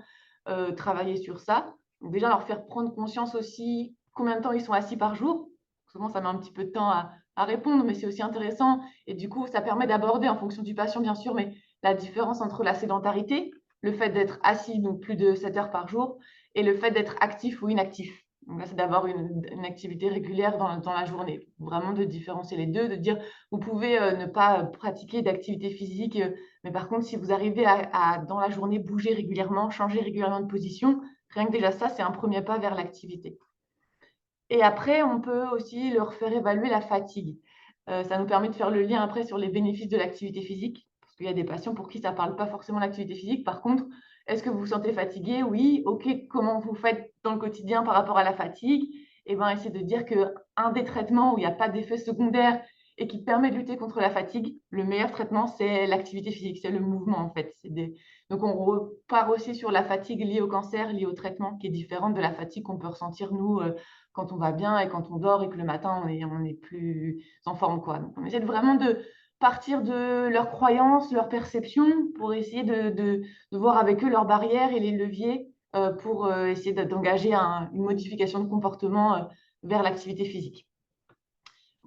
travailler sur ça. Donc déjà, leur faire prendre conscience aussi combien de temps ils sont assis par jour. Souvent, ça met un petit peu de temps à répondre, mais c'est aussi intéressant. Et du coup, ça permet d'aborder, en fonction du patient, bien sûr, mais la différence entre la sédentarité, le fait d'être assis, donc plus de 7 heures par jour, et le fait d'être actif ou inactif. Donc là, c'est d'avoir une activité régulière dans la journée. Vraiment de différencier les deux, de dire, vous pouvez ne pas pratiquer d'activité physique, mais par contre, si vous arrivez à, dans la journée, bouger régulièrement, changer régulièrement de position, rien que déjà ça, c'est un premier pas vers l'activité. Et après, on peut aussi leur faire évaluer la fatigue. Ça nous permet de faire le lien après sur les bénéfices de l'activité physique, parce qu'il y a des patients pour qui ça ne parle pas forcément l'activité physique. Par contre, est-ce que vous vous sentez fatigué? Oui. OK, comment vous faites dans le quotidien par rapport à la fatigue? Eh bien, essayez de dire qu'un des traitements où il n'y a pas d'effet secondaire et qui permet de lutter contre la fatigue, le meilleur traitement, c'est l'activité physique, c'est le mouvement en fait. Donc, on repart aussi sur la fatigue liée au cancer, liée au traitement, qui est différente de la fatigue qu'on peut ressentir, nous, quand on va bien et quand on dort et que le matin, on est plus en forme, quoi. Donc, on essaie vraiment de partir de leurs croyances, leurs perceptions, pour essayer de voir avec eux leurs barrières et les leviers pour essayer d'engager une modification de comportement vers l'activité physique.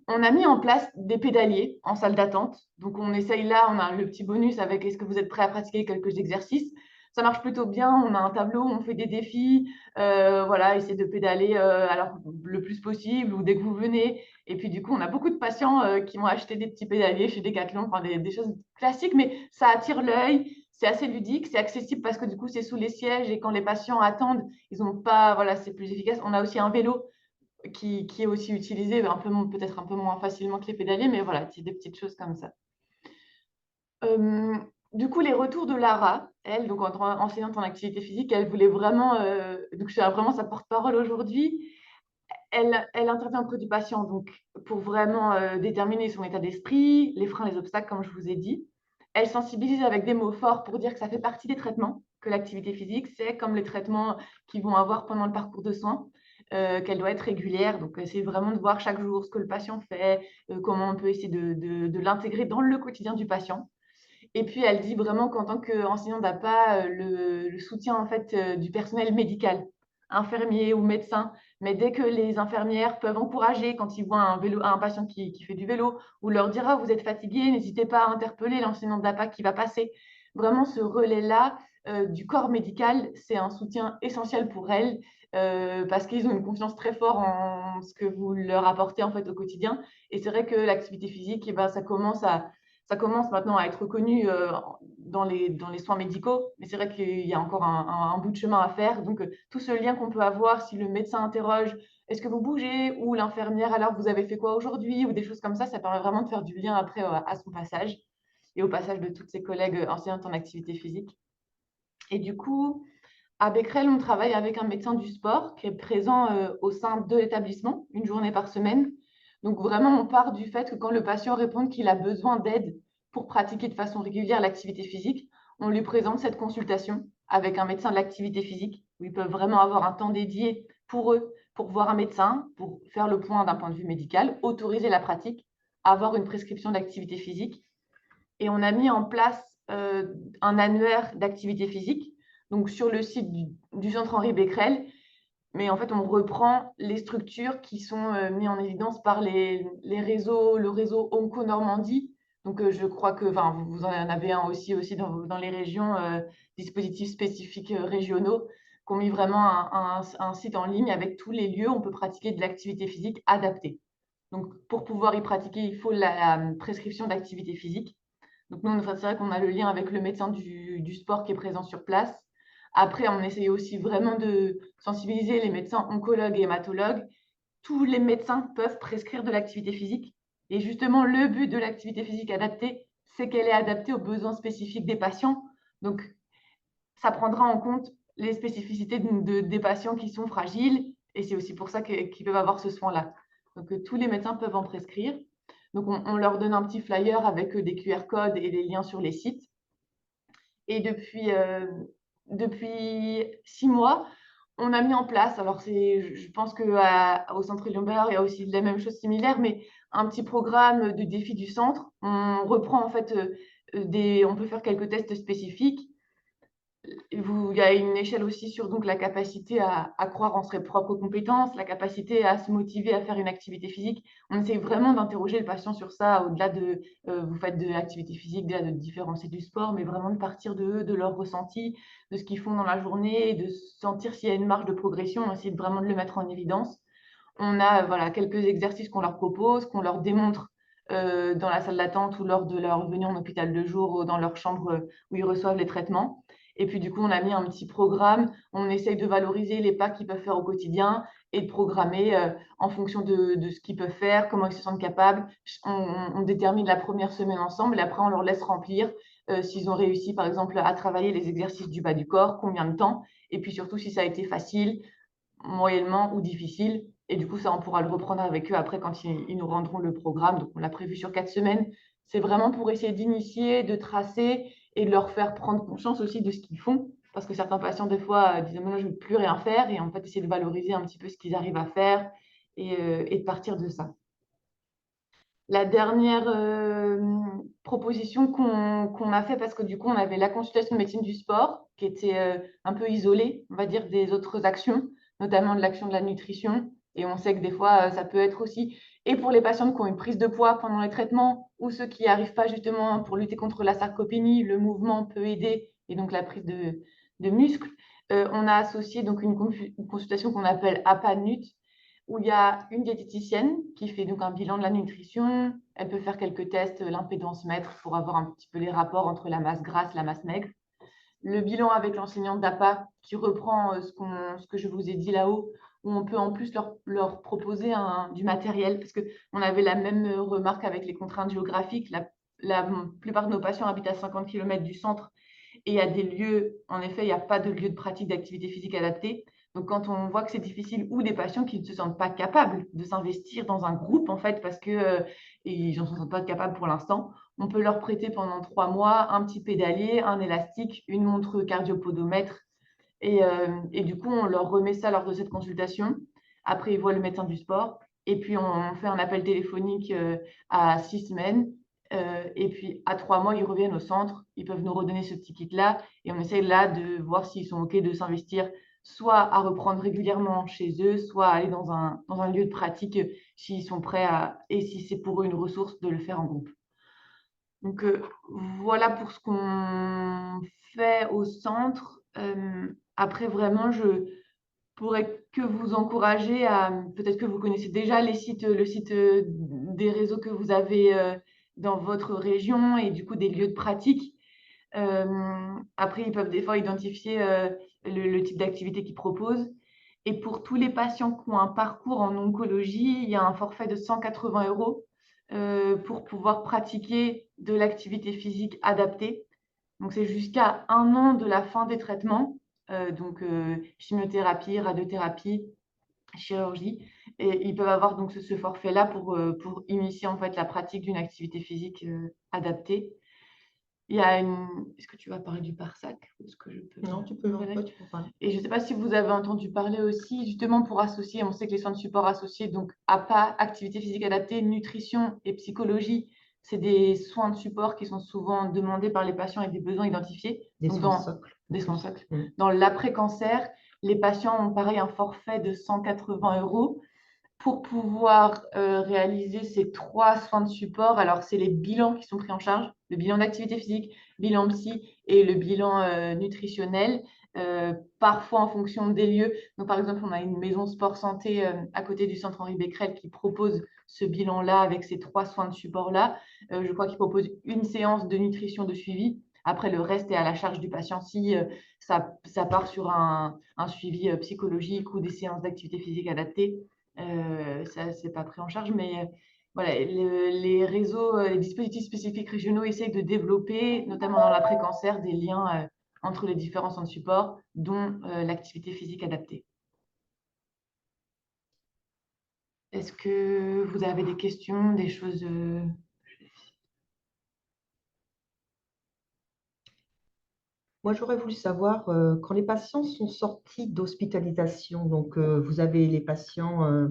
On a mis en place des pédaliers en salle d'attente. Donc, on essaye là, on a le petit bonus avec est-ce que vous êtes prêt à pratiquer quelques exercices. Ça marche plutôt bien. On a un tableau, on fait des défis. Voilà, essayer de pédaler alors, le plus possible ou dès que vous venez. Et puis, du coup, on a beaucoup de patients qui vont acheter des petits pédaliers chez Decathlon, enfin, des choses classiques, mais ça attire l'œil. C'est assez ludique, c'est accessible parce que du coup, c'est sous les sièges et quand les patients attendent, ils n'ont pas, voilà, c'est plus efficace. On a aussi un vélo qui est aussi utilisé peut-être un peu moins facilement que les pédaliers, mais voilà, c'est des petites choses comme ça. Du coup, les retours de Lara, elle, donc enseignante en activité physique, elle voulait vraiment, donc je suis vraiment sa porte-parole aujourd'hui. Elle intervient auprès du patient donc, pour vraiment déterminer son état d'esprit, les freins, les obstacles, comme je vous ai dit. Elle sensibilise avec des mots forts pour dire que ça fait partie des traitements, que l'activité physique, c'est comme les traitements qu'ils vont avoir pendant le parcours de soins, qu'elle doit être régulière. Donc, c'est vraiment de voir chaque jour ce que le patient fait, comment on peut essayer de l'intégrer dans le quotidien du patient. Et puis, elle dit vraiment qu'en tant qu'enseignant n'a pas le soutien en fait, du personnel médical, infirmier ou médecin, mais dès que les infirmières peuvent encourager quand ils voient un patient qui fait du vélo ou leur dire ah, vous êtes fatigué, n'hésitez pas à interpeller l'enseignant d'APA qui va passer. Vraiment, ce relais-là du corps médical, c'est un soutien essentiel pour elles parce qu'ils ont une confiance très forte en ce que vous leur apportez en fait, au quotidien. Et c'est vrai que l'activité physique, eh ben, ça commence maintenant à être reconnu dans les soins médicaux, mais c'est vrai qu'il y a encore un bout de chemin à faire. Donc, tout ce lien qu'on peut avoir, si le médecin interroge, est-ce que vous bougez? Ou l'infirmière, alors vous avez fait quoi aujourd'hui? Ou des choses comme ça permet vraiment de faire du lien après à son passage et au passage de toutes ses collègues enseignantes en activité physique. Et du coup, à Becquerel, on travaille avec un médecin du sport qui est présent au sein de l'établissement, une journée par semaine. Donc vraiment, on part du fait que quand le patient répond qu'il a besoin d'aide pour pratiquer de façon régulière l'activité physique, on lui présente cette consultation avec un médecin de l'activité physique, où ils peuvent vraiment avoir un temps dédié pour eux, pour voir un médecin, pour faire le point d'un point de vue médical, autoriser la pratique, avoir une prescription d'activité physique. Et on a mis en place un annuaire d'activité physique, donc sur le site du Centre Henri Becquerel. Mais en fait, on reprend les structures qui sont mises en évidence par le réseau Onco Normandie. Donc, je crois que vous en avez un aussi dans les régions, dispositifs spécifiques régionaux, qui ont mis vraiment un site en ligne avec tous les lieux où on peut pratiquer de l'activité physique adaptée. Donc, pour pouvoir y pratiquer, il faut la prescription d'activité physique. Donc, nous, c'est vrai qu'on a le lien avec le médecin du sport qui est présent sur place. Après, on essaye aussi vraiment de sensibiliser les médecins oncologues et hématologues. Tous les médecins peuvent prescrire de l'activité physique. Et justement, le but de l'activité physique adaptée, c'est qu'elle est adaptée aux besoins spécifiques des patients. Donc, ça prendra en compte les spécificités des patients qui sont fragiles. Et c'est aussi pour ça qu'ils peuvent avoir ce soin-là. Donc, tous les médecins peuvent en prescrire. Donc, on leur donne un petit flyer avec des QR codes et des liens sur les sites. Et depuis 6 mois, on a mis en place, alors je pense qu'au Centre Lyon-Bernard, il y a aussi la même chose similaire, mais un petit programme de défi du centre. On reprend en fait, on peut faire quelques tests spécifiques. Il y a une échelle aussi sur donc, la capacité à croire en ses propres compétences, la capacité à se motiver à faire une activité physique. On essaie vraiment d'interroger le patient sur ça, au-delà de vous faites de l'activité physique, de différencier du sport, mais vraiment de partir de eux, de leur ressenti, de ce qu'ils font dans la journée, et de sentir s'il y a une marge de progression, on essaie vraiment de le mettre en évidence. On a voilà, quelques exercices qu'on leur propose, qu'on leur démontre dans la salle d'attente ou lors de leur venue en hôpital de jour ou dans leur chambre où ils reçoivent les traitements. Et puis, du coup, on a mis un petit programme. On essaye de valoriser les pas qu'ils peuvent faire au quotidien et de programmer en fonction de ce qu'ils peuvent faire, comment ils se sentent capables. On détermine la première semaine ensemble et après, on leur laisse remplir s'ils ont réussi, par exemple, à travailler les exercices du bas du corps, combien de temps. Et puis, surtout, si ça a été facile, moyennement ou difficile. Et du coup, ça, on pourra le reprendre avec eux après quand ils nous rendront le programme. Donc, on l'a prévu sur 4 semaines. C'est vraiment pour essayer d'initier, de tracer et de leur faire prendre conscience aussi de ce qu'ils font. Parce que certains patients, des fois, disent moi, je ne veux plus rien faire. Et en fait, essayer de valoriser un petit peu ce qu'ils arrivent à faire et de partir de ça. La dernière proposition qu'on a fait, parce que du coup, on avait la consultation de médecine du sport qui était un peu isolée, on va dire, des autres actions, notamment de l'action de la nutrition. Et on sait que des fois, ça peut être aussi, et pour les patients qui ont une prise de poids pendant les traitements, ou ceux qui n'arrivent pas justement pour lutter contre la sarcopénie, le mouvement peut aider, et donc la prise de muscles. On a associé donc une consultation qu'on appelle APA-NUT, où il y a une diététicienne qui fait donc un bilan de la nutrition. Elle peut faire quelques tests, l'impédance mètre, pour avoir un petit peu les rapports entre la masse grasse et la masse maigre. le bilan avec l'enseignante d'APA qui reprend ce que je vous ai dit là-haut, où on peut en plus leur proposer du matériel, parce qu'on avait la même remarque avec les contraintes géographiques. La plupart de nos patients habitent à 50 km du centre et il y a des lieux, en effet, il n'y a pas de lieu de pratique d'activité physique adaptée. Donc, quand on voit que c'est difficile, ou des patients qui ne se sentent pas capables de s'investir dans un groupe, en fait, parce que ils n'en sont pas capables pour l'instant, on peut leur prêter pendant 3 mois un petit pédalier, un élastique, une montre cardiopodomètre. Et du coup, on leur remet ça lors de cette consultation. Après, ils voient le médecin du sport. Et puis, on fait un appel téléphonique à 6 semaines. Et puis, à 3 mois, ils reviennent au centre. Ils peuvent nous redonner ce petit kit-là. Et on essaie là de voir s'ils sont OK de s'investir, soit à reprendre régulièrement chez eux, soit à aller dans un lieu de pratique s'ils sont prêts et si c'est pour eux une ressource, de le faire en groupe. Donc, voilà pour ce qu'on fait au centre. Après, vraiment, je pourrais que vous encourager peut-être que vous connaissez déjà le site des réseaux que vous avez dans votre région et du coup des lieux de pratique. Après, ils peuvent des fois identifier le type d'activité qu'ils proposent. Et pour tous les patients qui ont un parcours en oncologie, il y a un forfait de 180 € pour pouvoir pratiquer de l'activité physique adaptée. Donc, c'est jusqu'à 1 an de la fin des traitements, donc chimiothérapie, radiothérapie, chirurgie. Et ils peuvent avoir donc ce forfait-là pour initier en fait la pratique d'une activité physique adaptée. Est-ce que tu vas parler du PARSAC? Est-ce que je peux... Non, tu peux parler. Et je ne sais pas si vous avez entendu parler aussi, justement pour associer, on sait que les soins de support associés, donc APA, activité physique adaptée, nutrition et psychologie, c'est des soins de support qui sont souvent demandés par les patients avec des besoins identifiés. Des Donc, soins socles. des soins socles. Mm. Dans l'après-cancer, les patients ont pareil un forfait de 180 € pour pouvoir réaliser ces 3 soins de support. Alors, c'est les bilans qui sont pris en charge, le bilan d'activité physique, bilan psy et le bilan nutritionnel, parfois en fonction des lieux. Donc, par exemple, on a une maison sport santé à côté du centre Henri Becquerel qui propose ce bilan-là avec ces 3 soins de support-là. Je crois qu'il propose une séance de nutrition de suivi. Après, le reste est à la charge du patient si ça part sur un suivi psychologique ou des séances d'activité physique adaptées. Ça, c'est pas pris en charge, mais voilà, les réseaux, les dispositifs spécifiques régionaux essayent de développer, notamment dans l'après-cancer, des liens entre les différents centres de support, dont l'activité physique adaptée. Est-ce que vous avez des questions, des choses Moi, j'aurais voulu savoir, quand les patients sont sortis d'hospitalisation, donc vous avez les patients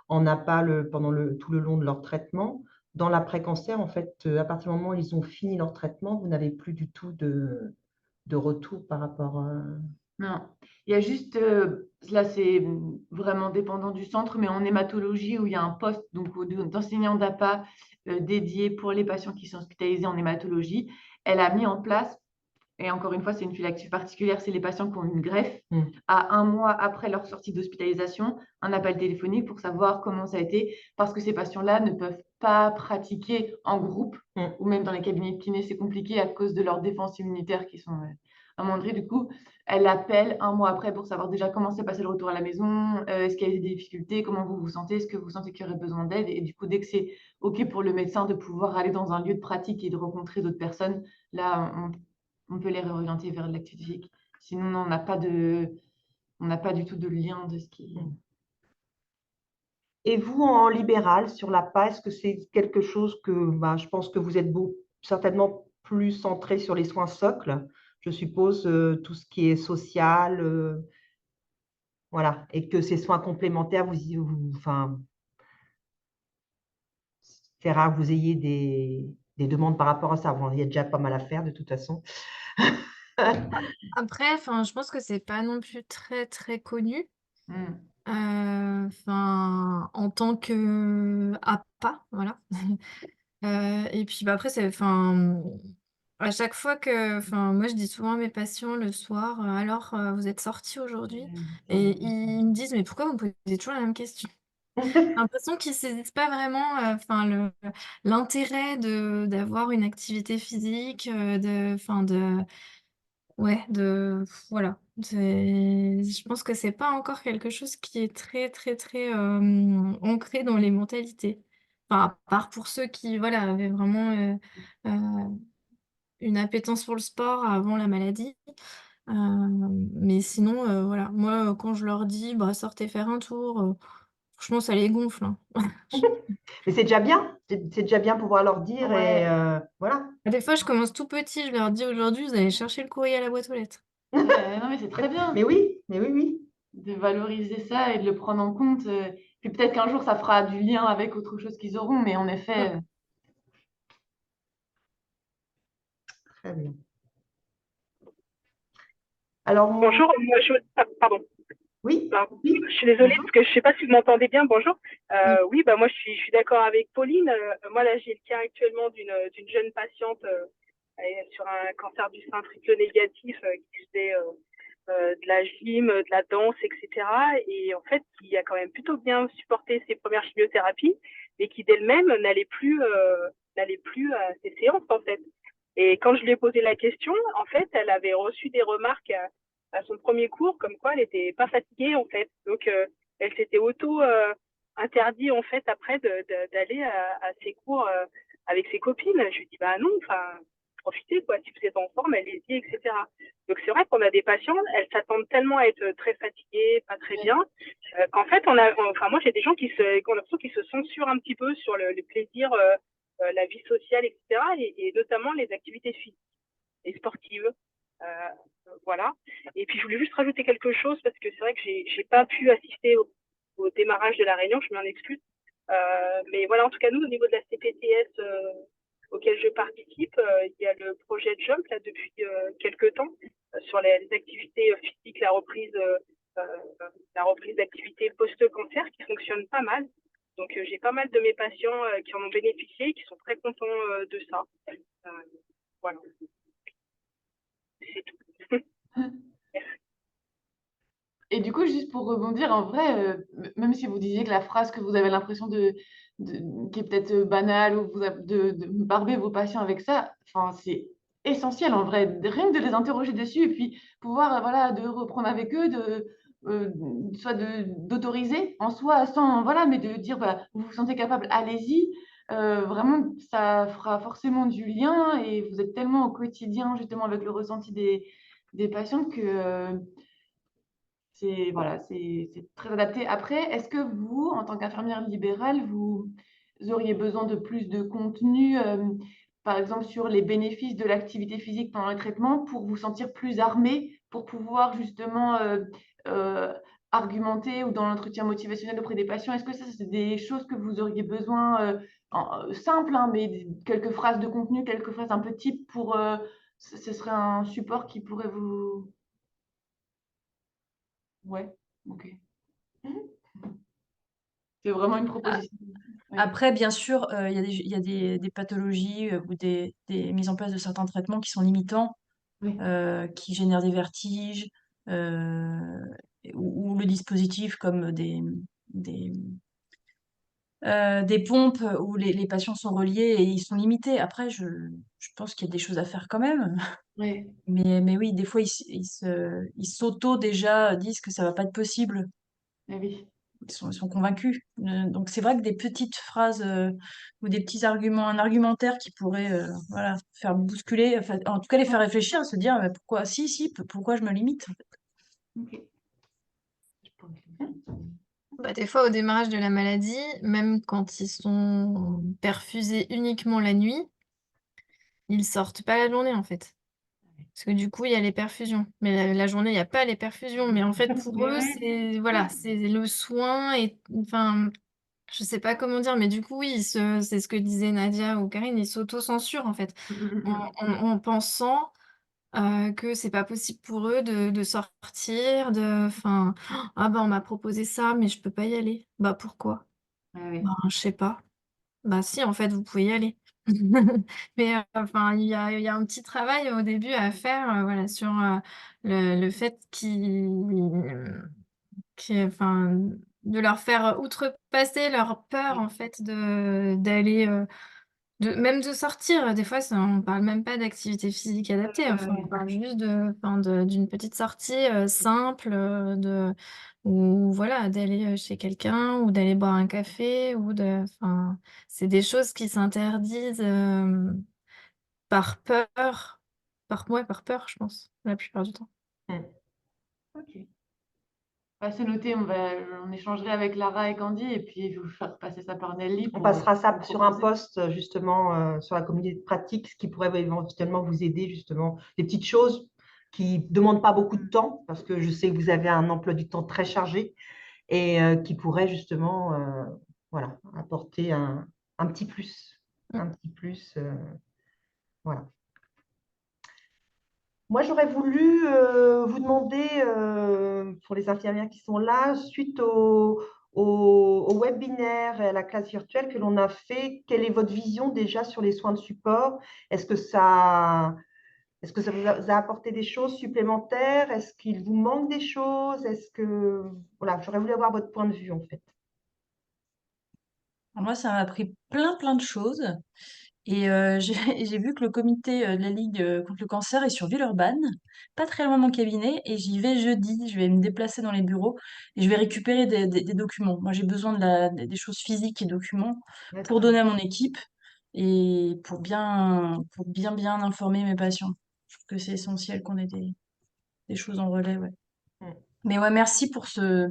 en APA pendant tout le long de leur traitement. Dans l'après-cancer, en fait, à partir du moment où ils ont fini leur traitement, vous n'avez plus du tout de retour par rapport. Non, il y a juste, là c'est vraiment dépendant du centre, mais en hématologie où il y a un poste d'enseignant d'APA dédié pour les patients qui sont hospitalisés en hématologie, elle a mis en place, et encore une fois, c'est une file active particulière, c'est les patients qui ont une greffe, à 1 mois après leur sortie d'hospitalisation, un appel téléphonique pour savoir comment ça a été, parce que ces patients-là ne peuvent pas pratiquer en groupe, ou même dans les cabinets de kiné, c'est compliqué à cause de leurs défenses immunitaires qui sont amoindries. Du coup, elle appelle 1 mois après pour savoir déjà comment s'est passé le retour à la maison, est-ce qu'il y a eu des difficultés, comment vous vous sentez, est-ce que vous sentez qu'il y aurait besoin d'aide. Et du coup, dès que c'est OK pour le médecin de pouvoir aller dans un lieu de pratique et de rencontrer d'autres personnes, là, on peut les réorienter vers l'activité physique. Sinon, on n'a pas du tout de lien de ce qui... Et vous, en libéral, sur l'APA, est-ce que c'est quelque chose que, je pense que vous êtes certainement plus centré sur les soins socles, je suppose, tout ce qui est social, voilà, et que ces soins complémentaires, enfin, c'est rare que vous ayez des demandes par rapport à ça. Bon, il y a déjà pas mal à faire de toute façon. Après, je pense que c'est pas non plus très très connu. Mm. En tant que APA, voilà. Et puis après, à chaque fois moi je dis souvent à mes patients le soir, alors vous êtes sortis aujourd'hui? Et ils me disent, mais pourquoi vous me posez toujours la même question? J'ai l'impression qu'ils ne saisissent pas vraiment l'intérêt d'avoir une activité physique, Ouais, voilà. Je pense que c'est pas encore quelque chose qui est très, très, très ancré dans les mentalités. Enfin, à part pour ceux qui, voilà, avaient vraiment une appétence pour le sport avant la maladie. Mais sinon, voilà, moi, quand je leur dis, bah, sortez faire un tour, franchement, ça les gonfle, hein. Mais c'est déjà bien, c'est déjà bien pouvoir leur dire et Ouais. voilà. Des fois, je commence tout petit, je leur dis aujourd'hui, vous allez chercher le courrier à la boîte aux lettres. Non, mais c'est très bien Mais oui, oui. de valoriser ça et de le prendre en compte. Puis peut-être qu'un jour, ça fera du lien avec autre chose qu'ils auront, mais en effet, Très bien. Alors, Bonjour, pardon, oui, pardon. oui, Je suis désolée bonjour. parce que je ne sais pas si vous m'entendez bien. Bonjour. Oui. Oui, bah moi je suis d'accord avec Pauline. Moi là j'ai le cas actuellement d'une jeune patiente sur un cancer du sein triple négatif qui faisait de la gym, de la danse, etc. Et en fait qui a quand même plutôt bien supporté ses premières chimiothérapies, mais qui d'elle-même n'allait plus à ses séances en fait. Et quand je lui ai posé la question, en fait, elle avait reçu des remarques à son premier cours, comme quoi elle n'était pas fatiguée, en fait. Donc, elle s'était interdit, en fait, après d'aller à ses cours avec ses copines. Je lui dis, bah non, enfin, profitez, quoi. Si vous êtes en forme, allez-y, etc. Donc, c'est vrai qu'on a des patients, elles s'attendent tellement à être très fatiguées, pas très bien, qu'en fait, enfin, moi, j'ai des gens qui ont l'impression qu'ils se censurent un petit peu sur le plaisir, la vie sociale, etc. Et notamment les activités physiques et sportives. Voilà. Et puis je voulais juste rajouter quelque chose parce que c'est vrai que j'ai pas pu assister au démarrage de la réunion, je m'en excuse. Mais voilà, en tout cas, nous, au niveau de la CPTS auquel je participe, il y a le projet Jump là depuis quelques temps sur les activités physiques, la reprise d'activités post-cancer qui fonctionne pas mal. Donc j'ai pas mal de mes patients qui en ont bénéficié et qui sont très contents de ça. Voilà, c'est tout. Et du coup, juste pour rebondir, en vrai, même si vous disiez que la phrase que vous avez l'impression qui est peut-être banale ou de barber vos patients avec ça, enfin, c'est essentiel en vrai, rien que de les interroger dessus et puis pouvoir, voilà, de reprendre avec eux, euh, soit d'autoriser en soi, sans, voilà, mais de dire, bah, vous vous sentez capable, allez-y. Vraiment, ça fera forcément du lien et vous êtes tellement au quotidien justement avec le ressenti des patients que c'est voilà, c'est très adapté. Après, est-ce que vous, en tant qu'infirmière libérale, vous auriez besoin de plus de contenu, par exemple sur les bénéfices de l'activité physique pendant le traitement, pour vous sentir plus armé, pour pouvoir justement euh, argumenter ou dans l'entretien motivationnel auprès des patients? Est-ce que ça, c'est des choses que vous auriez besoin, simples, hein, mais quelques phrases de contenu, quelques phrases un peu type pour, ce serait un support qui pourrait vous... Ouais, ok. C'est vraiment une Ah, proposition. Oui. Après, bien sûr, il y a des pathologies ou des mises en place de certains traitements qui sont limitants, Oui. qui génèrent des vertiges, euh, ou le dispositif comme des, des pompes où les patients sont reliés et ils sont limités. Après, je pense qu'il y a des choses à faire quand même. Oui. Mais oui, des fois, ils s'auto déjà disent que ça va pas être possible. Eh oui. Ils sont convaincus. Donc c'est vrai que des petites phrases ou des petits arguments, un argumentaire qui pourrait voilà, faire bousculer, enfin, en tout cas les faire réfléchir, se dire mais pourquoi, pourquoi je me limite? Ok. Je pourrais- Bah, des fois, au démarrage de la maladie, même quand ils sont perfusés uniquement la nuit, ils sortent pas la journée en fait. Parce que du coup, il y a les perfusions. Mais la journée, il n'y a pas les perfusions. Mais en fait, pour eux, c'est voilà, c'est le soin et enfin, je sais pas comment dire, mais du coup, oui, c'est ce que disait Nadia ou Karine, ils s'auto-censurent en fait, en pensant que c'est pas possible pour eux de sortir, enfin, ah bah on m'a proposé ça, mais je peux pas y aller. Bah pourquoi? Ah oui. Bah je sais pas. Bah si, en fait, vous pouvez y aller. Mais enfin, il y a un petit travail au début à faire, voilà, sur le fait enfin, de leur faire outrepasser leur peur, en fait, d'aller Même de sortir, des fois, on parle même pas d'activité physique adaptée. Enfin, on parle juste d'une petite sortie simple, ou voilà, d'aller chez quelqu'un ou d'aller boire un café enfin, c'est des choses qui s'interdisent par peur, par peur, je pense, la plupart du temps. Ok. C'est noté, on échangerait avec Lara et Candy et puis je vais vous faire passer ça par Nelly On pour passera ça pour sur un proposer. post justement sur la communauté de pratique, ce qui pourrait éventuellement vous aider justement. Des petites choses qui ne demandent pas beaucoup de temps, parce que je sais que vous avez un emploi du temps très chargé et qui pourraient justement voilà, apporter un petit plus. Un petit plus, voilà. Moi, j'aurais voulu vous demander, pour les infirmières qui sont là, suite au webinaire et à la classe virtuelle que l'on a fait, quelle est votre vision déjà sur les soins de support? Est-ce que ça vous a apporté des choses supplémentaires? Est-ce qu'il vous manque des choses? Voilà, j'aurais voulu avoir votre point de vue en fait. Alors moi, ça m'a appris plein de choses. Et j'ai j'ai vu que le comité de la Ligue contre le cancer est sur Villeurbanne, pas très loin de mon cabinet, et j'y vais jeudi. Je vais me déplacer dans les bureaux et je vais récupérer des documents. Moi, j'ai besoin des choses physiques et documents pour D'accord. donner à mon équipe et pour bien informer mes patients. Je trouve que c'est essentiel qu'on ait des choses en relais, ouais. Mm. Mais ouais, merci pour ce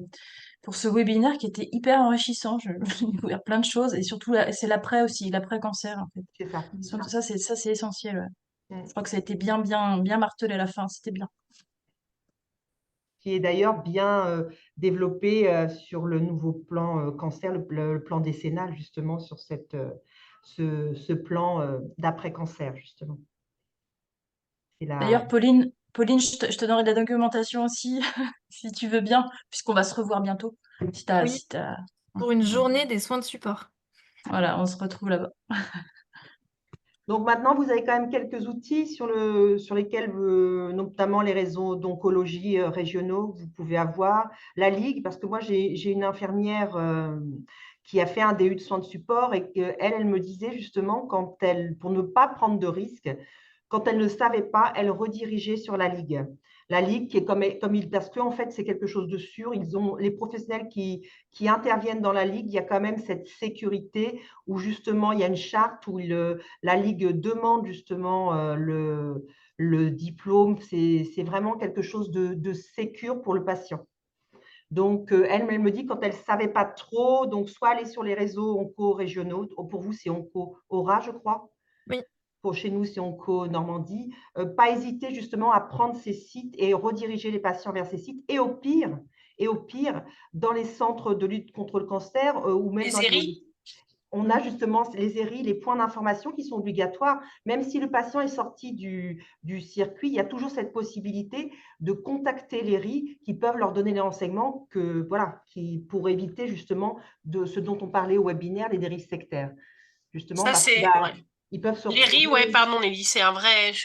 webinaire qui était hyper enrichissant. J'ai découvert plein de choses et surtout, c'est l'après aussi, l'après-cancer, en fait. C'est ça. Ça, c'est essentiel, ouais. Je Mm. crois que ça a été bien martelé à la fin. C'était bien. Qui est d'ailleurs bien développé sur le nouveau plan cancer, le plan décennal, justement, sur ce plan d'après-cancer, justement. C'est la... D'ailleurs, Pauline, je te donnerai de la documentation aussi, si tu veux bien, puisqu'on va se revoir bientôt. Oui, pour une journée des soins de support. Voilà, on se retrouve là-bas. Donc maintenant, vous avez quand même quelques outils sur lesquels, notamment les réseaux d'oncologie régionaux, vous pouvez avoir la Ligue, parce que moi, j'ai une infirmière qui a fait un DU de soins de support et qu'elle, elle me disait justement, pour ne pas prendre de risques, quand elle ne savait pas, elle redirigeait sur la Ligue. La Ligue, qui est parce qu'en fait, c'est quelque chose de sûr. Les professionnels qui interviennent dans la Ligue, il y a quand même cette sécurité où justement, il y a une charte où la Ligue demande justement le diplôme. C'est vraiment quelque chose de sécure pour le patient. Donc, elle me dit quand elle ne savait pas trop, donc soit aller sur les réseaux onco-régionaux, pour vous, c'est Onco-Aura, je crois. Oui. Pour chez nous, c'est Onco-Normandie. Pas hésiter justement à prendre ces sites et rediriger les patients vers ces sites. Et au pire, dans les centres de lutte contre le cancer ou même Les dans ERI, on a justement les ERI, les points d'information qui sont obligatoires. Même si le patient est sorti du circuit, il y a toujours cette possibilité de contacter les ERI qui peuvent leur donner les renseignements pour éviter justement de ce dont on parlait au webinaire, les dérives sectaires. Justement, ça parce c'est, ouais. qu'ils peuvent se Les riz, ouais, retrouver. pardon, Nelly, c'est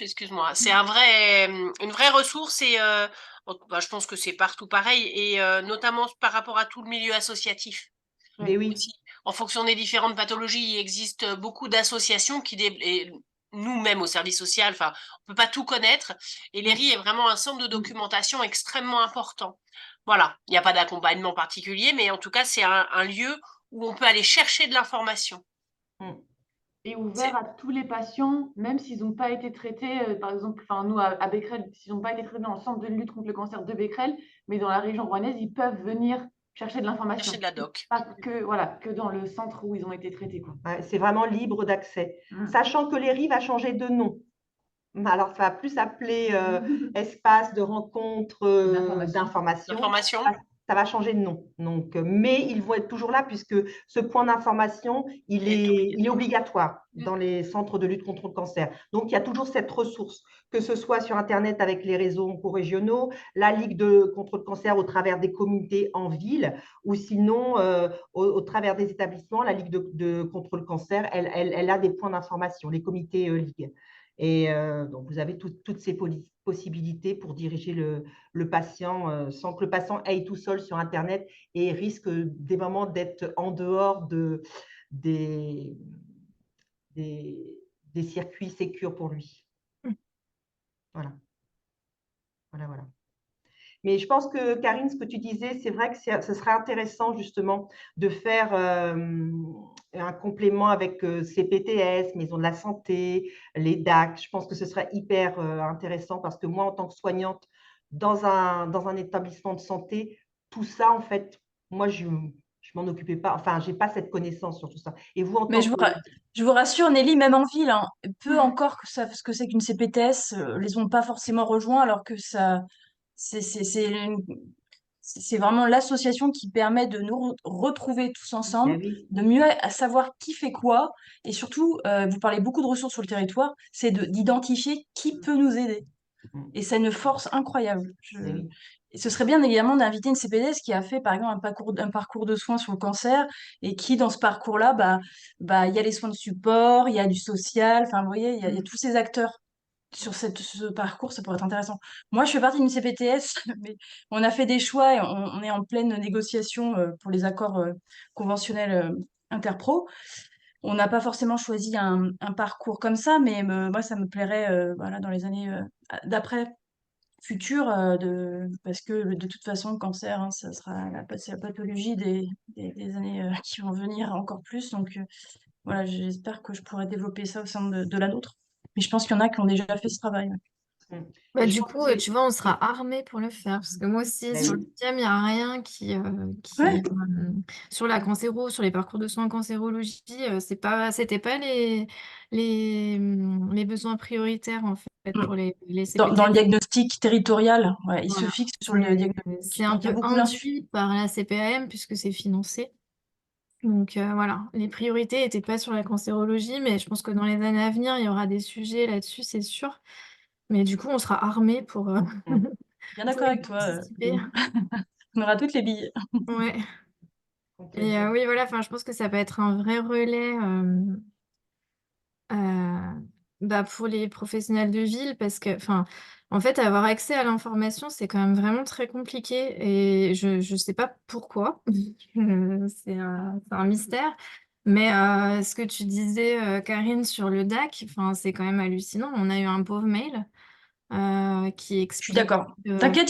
excuse-moi, c'est une vraie ressource et bon, bah, je pense que c'est partout pareil et notamment par rapport à tout le milieu associatif Mais oui, aussi. En fonction des différentes pathologies, il existe beaucoup d'associations et nous-mêmes au service social, enfin, on peut pas tout connaître et l'ERI est vraiment un centre de documentation extrêmement important. Voilà, il n'y a pas d'accompagnement particulier, mais en tout cas, c'est un lieu où on peut aller chercher de l'information. Et ouvert à tous les patients, même s'ils n'ont pas été traités, par exemple, nous à Becquerel, s'ils n'ont pas été traités dans le centre de lutte contre le cancer de Becquerel, mais dans la région rouennaise, ils peuvent venir chercher de l'information. Chercher de la doc. Pas que dans le centre où ils ont été traités, quoi. ouais, c'est vraiment libre d'accès. Sachant que l'ERI va changer de nom. Alors, ça va plus s'appeler espace de rencontre d'information. L'information. Ça va changer de nom. Donc, mais ils vont être toujours là puisque ce point d'information, il est obligatoire dans les centres de lutte contre le cancer. Donc, il y a toujours cette ressource, que ce soit sur Internet avec les réseaux onco-régionaux, la Ligue contre le cancer au travers des comités en ville, ou sinon, au travers des établissements, la Ligue contre le cancer, elle a des points d'information, les comités Ligue. Et donc, vous avez toutes ces possibilités pour diriger le patient sans que le patient aille tout seul sur Internet et risque des moments d'être en dehors des circuits sécurs pour lui. Mm. Voilà, voilà. Mais je pense que, Karine, ce que tu disais, c'est vrai que ce serait intéressant justement de faire un complément avec CPTS, Maison de la Santé, les DAC. Je pense que ce serait hyper intéressant parce que moi, en tant que soignante dans un établissement de santé, tout ça, en fait, moi, je m'en occupais pas. Enfin, j'ai pas cette connaissance sur tout ça. Et vous, en Mais tant que… je vous rassure, Nelly, même en ville, hein, peu encore que savent ce que c'est qu'une CPTS, les ont pas forcément rejoints, alors que ça, c'est vraiment l'association qui permet de nous retrouver tous ensemble, Ben oui. de mieux à savoir qui fait quoi, et surtout, vous parlez beaucoup de ressources sur le territoire, c'est d'identifier qui peut nous aider. Mm. Et c'est une force incroyable. Ben oui. Et ce serait bien également d'inviter une CPDS qui a fait, par exemple, un parcours de soins sur le cancer et qui, dans ce parcours-là, il y a les soins de support, il y a du social, enfin, vous voyez, il y a tous ces acteurs sur ce parcours, ça pourrait être intéressant. Moi, je fais partie d'une CPTS, mais on a fait des choix et on est en pleine négociation pour les accords conventionnels interpro. On n'a pas forcément choisi un parcours comme ça, mais moi, ça me plairait voilà, dans les années d'après futur parce que de toute façon, le cancer, hein, ça sera c'est la pathologie des années qui vont venir encore plus. Donc voilà, j'espère que je pourrai développer ça au sein de la nôtre. Mais je pense qu'il y en a qui ont déjà fait ce travail. Mm. Bah, Et je du pense que coup, c'est… tu vois, on sera armé pour le faire. Parce que moi aussi, Ben sur le oui. thème, il n'y a rien Ouais. sur la cancéro, sur les parcours de soins en cancérologie, c'était pas les besoins prioritaires, en fait, Mm. pour les Dans le CPTS. diagnostic territorial, ouais, il se Voilà. fixe sur le diagnostic. C'est un Donc il y a peu beaucoup d'insuffisance. induit par la CPAM puisque c'est financé. Donc voilà, les priorités n'étaient pas sur la cancérologie, mais je pense que dans les années à venir, il y aura des sujets là-dessus, c'est sûr. Mais du coup, on sera armé Mm. Bien pour d'accord y avec toi. participer. On aura toutes les billes. Ouais. Et Complètement. oui, voilà, enfin, je pense que ça peut être un vrai relais euh, pour les professionnels de ville parce que, enfin, en fait, avoir accès à l'information, c'est quand même vraiment très compliqué et je ne sais pas pourquoi. C'est un mystère. Mais ce que tu disais, Karine, sur le DAC, enfin, c'est quand même hallucinant. On a eu un pauvre mail qui Je suis explique. d'accord. T'inquiète,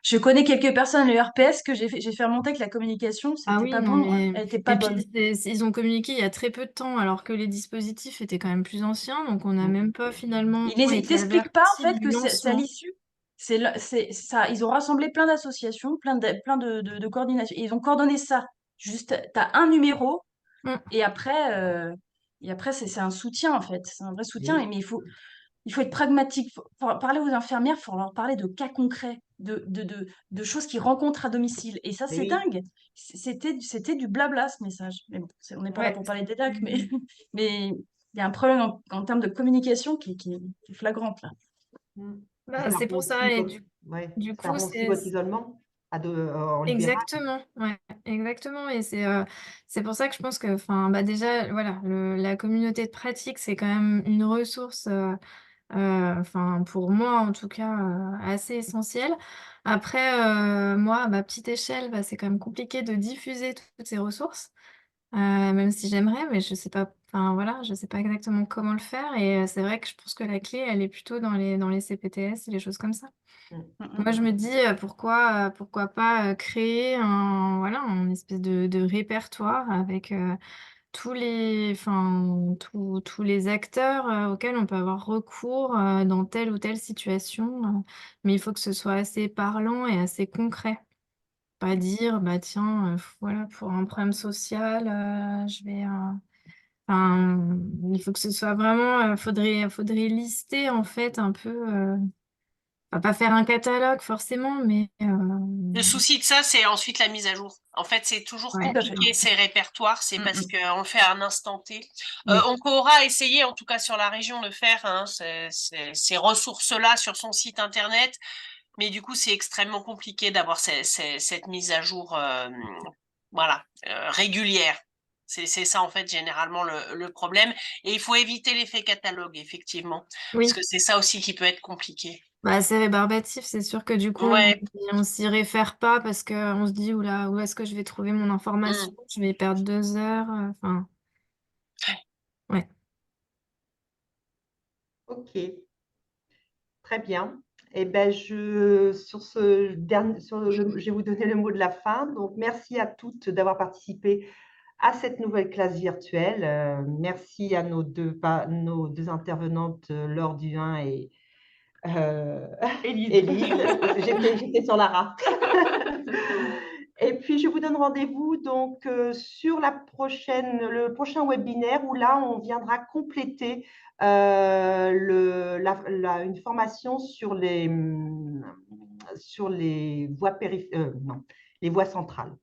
je connais quelques personnes, le RPS, que j'ai fait remonter que la communication, Ah c'était oui, pas non, bon, mais. elle était pas Et bonne. puis, ils ont communiqué il y a très peu de temps, alors que les dispositifs étaient quand même plus anciens, donc on n'a Mm. même pas finalement Ils été t'expliquent pas, en avertis fait, du que c'est à lancement. l'issue. C'est ça. Ils ont rassemblé plein d'associations, plein de coordinations. Et ils ont coordonné ça. Juste, t'as un numéro, Mm. et après, c'est un soutien, en fait. C'est un vrai soutien. Oui. Mais il faut être pragmatique. Faut parler aux infirmières, il faut leur parler de cas concrets, de choses qu'ils rencontrent à domicile. Et ça, c'est Oui. dingue. C'était du blabla, ce message. Mais bon, on n'est pas là Ouais. pour parler des DAC, mais il y a un problème en termes de communication qui est flagrante, là. Mm. Puis C'est pour ça, et ouais, du ça coup, rompt aussi votre isolement en libéral. exactement, ouais, exactement. Et c'est pour ça que je pense que, enfin, déjà, voilà, la communauté de pratique, c'est quand même une ressource. Enfin, pour moi, en tout cas, assez essentiel. Après, moi, à ma petite échelle, c'est quand même compliqué de diffuser toutes ces ressources, même si j'aimerais, mais je sais pas, enfin, voilà, je sais pas exactement comment le faire. Et c'est vrai que je pense que la clé, elle est plutôt dans les CPTS et les choses comme ça. Mm. Mm, Moi, je mm. me dis, pourquoi pas créer voilà, un espèce de répertoire avec tous les acteurs auxquels on peut avoir recours dans telle ou telle situation. Mais il faut que ce soit assez parlant et assez concret. Pas dire, bah tiens, voilà, pour un problème social, je vais. Il faut que ce soit vraiment. Faudrait lister en fait un peu. On va pas faire un catalogue forcément, mais Le souci de ça, c'est ensuite la mise à jour. En fait, c'est toujours ouais. Tout à fait. compliqué ces répertoires, c'est Mm, parce mm. qu'on le fait à un instant T. Oui. On pourra essayer, en tout cas sur la région, de faire ces ressources-là sur son site internet, mais du coup, c'est extrêmement compliqué d'avoir cette mise à jour, voilà, régulière. C'est ça, en fait, généralement le problème. Et il faut éviter l'effet catalogue, effectivement, parce Oui. que c'est ça aussi qui peut être compliqué. C'est rébarbatif, c'est sûr que du coup, Ouais. on s'y réfère pas parce qu'on se dit, oula, où est-ce que je vais trouver mon information? Mm. Je vais perdre 2 heures. Enfin, ouais. Ok, très bien. Et ben sur ce dernier, je vais vous donner le mot de la fin. Donc, merci à toutes d'avoir participé à cette nouvelle classe virtuelle. Merci à nos deux intervenantes, Laure Duhin et Élise. Élise. J'étais sur la rate. Et puis, je vous donne rendez-vous donc sur le prochain webinaire où là, on viendra compléter une formation sur les voies non, les voies centrales.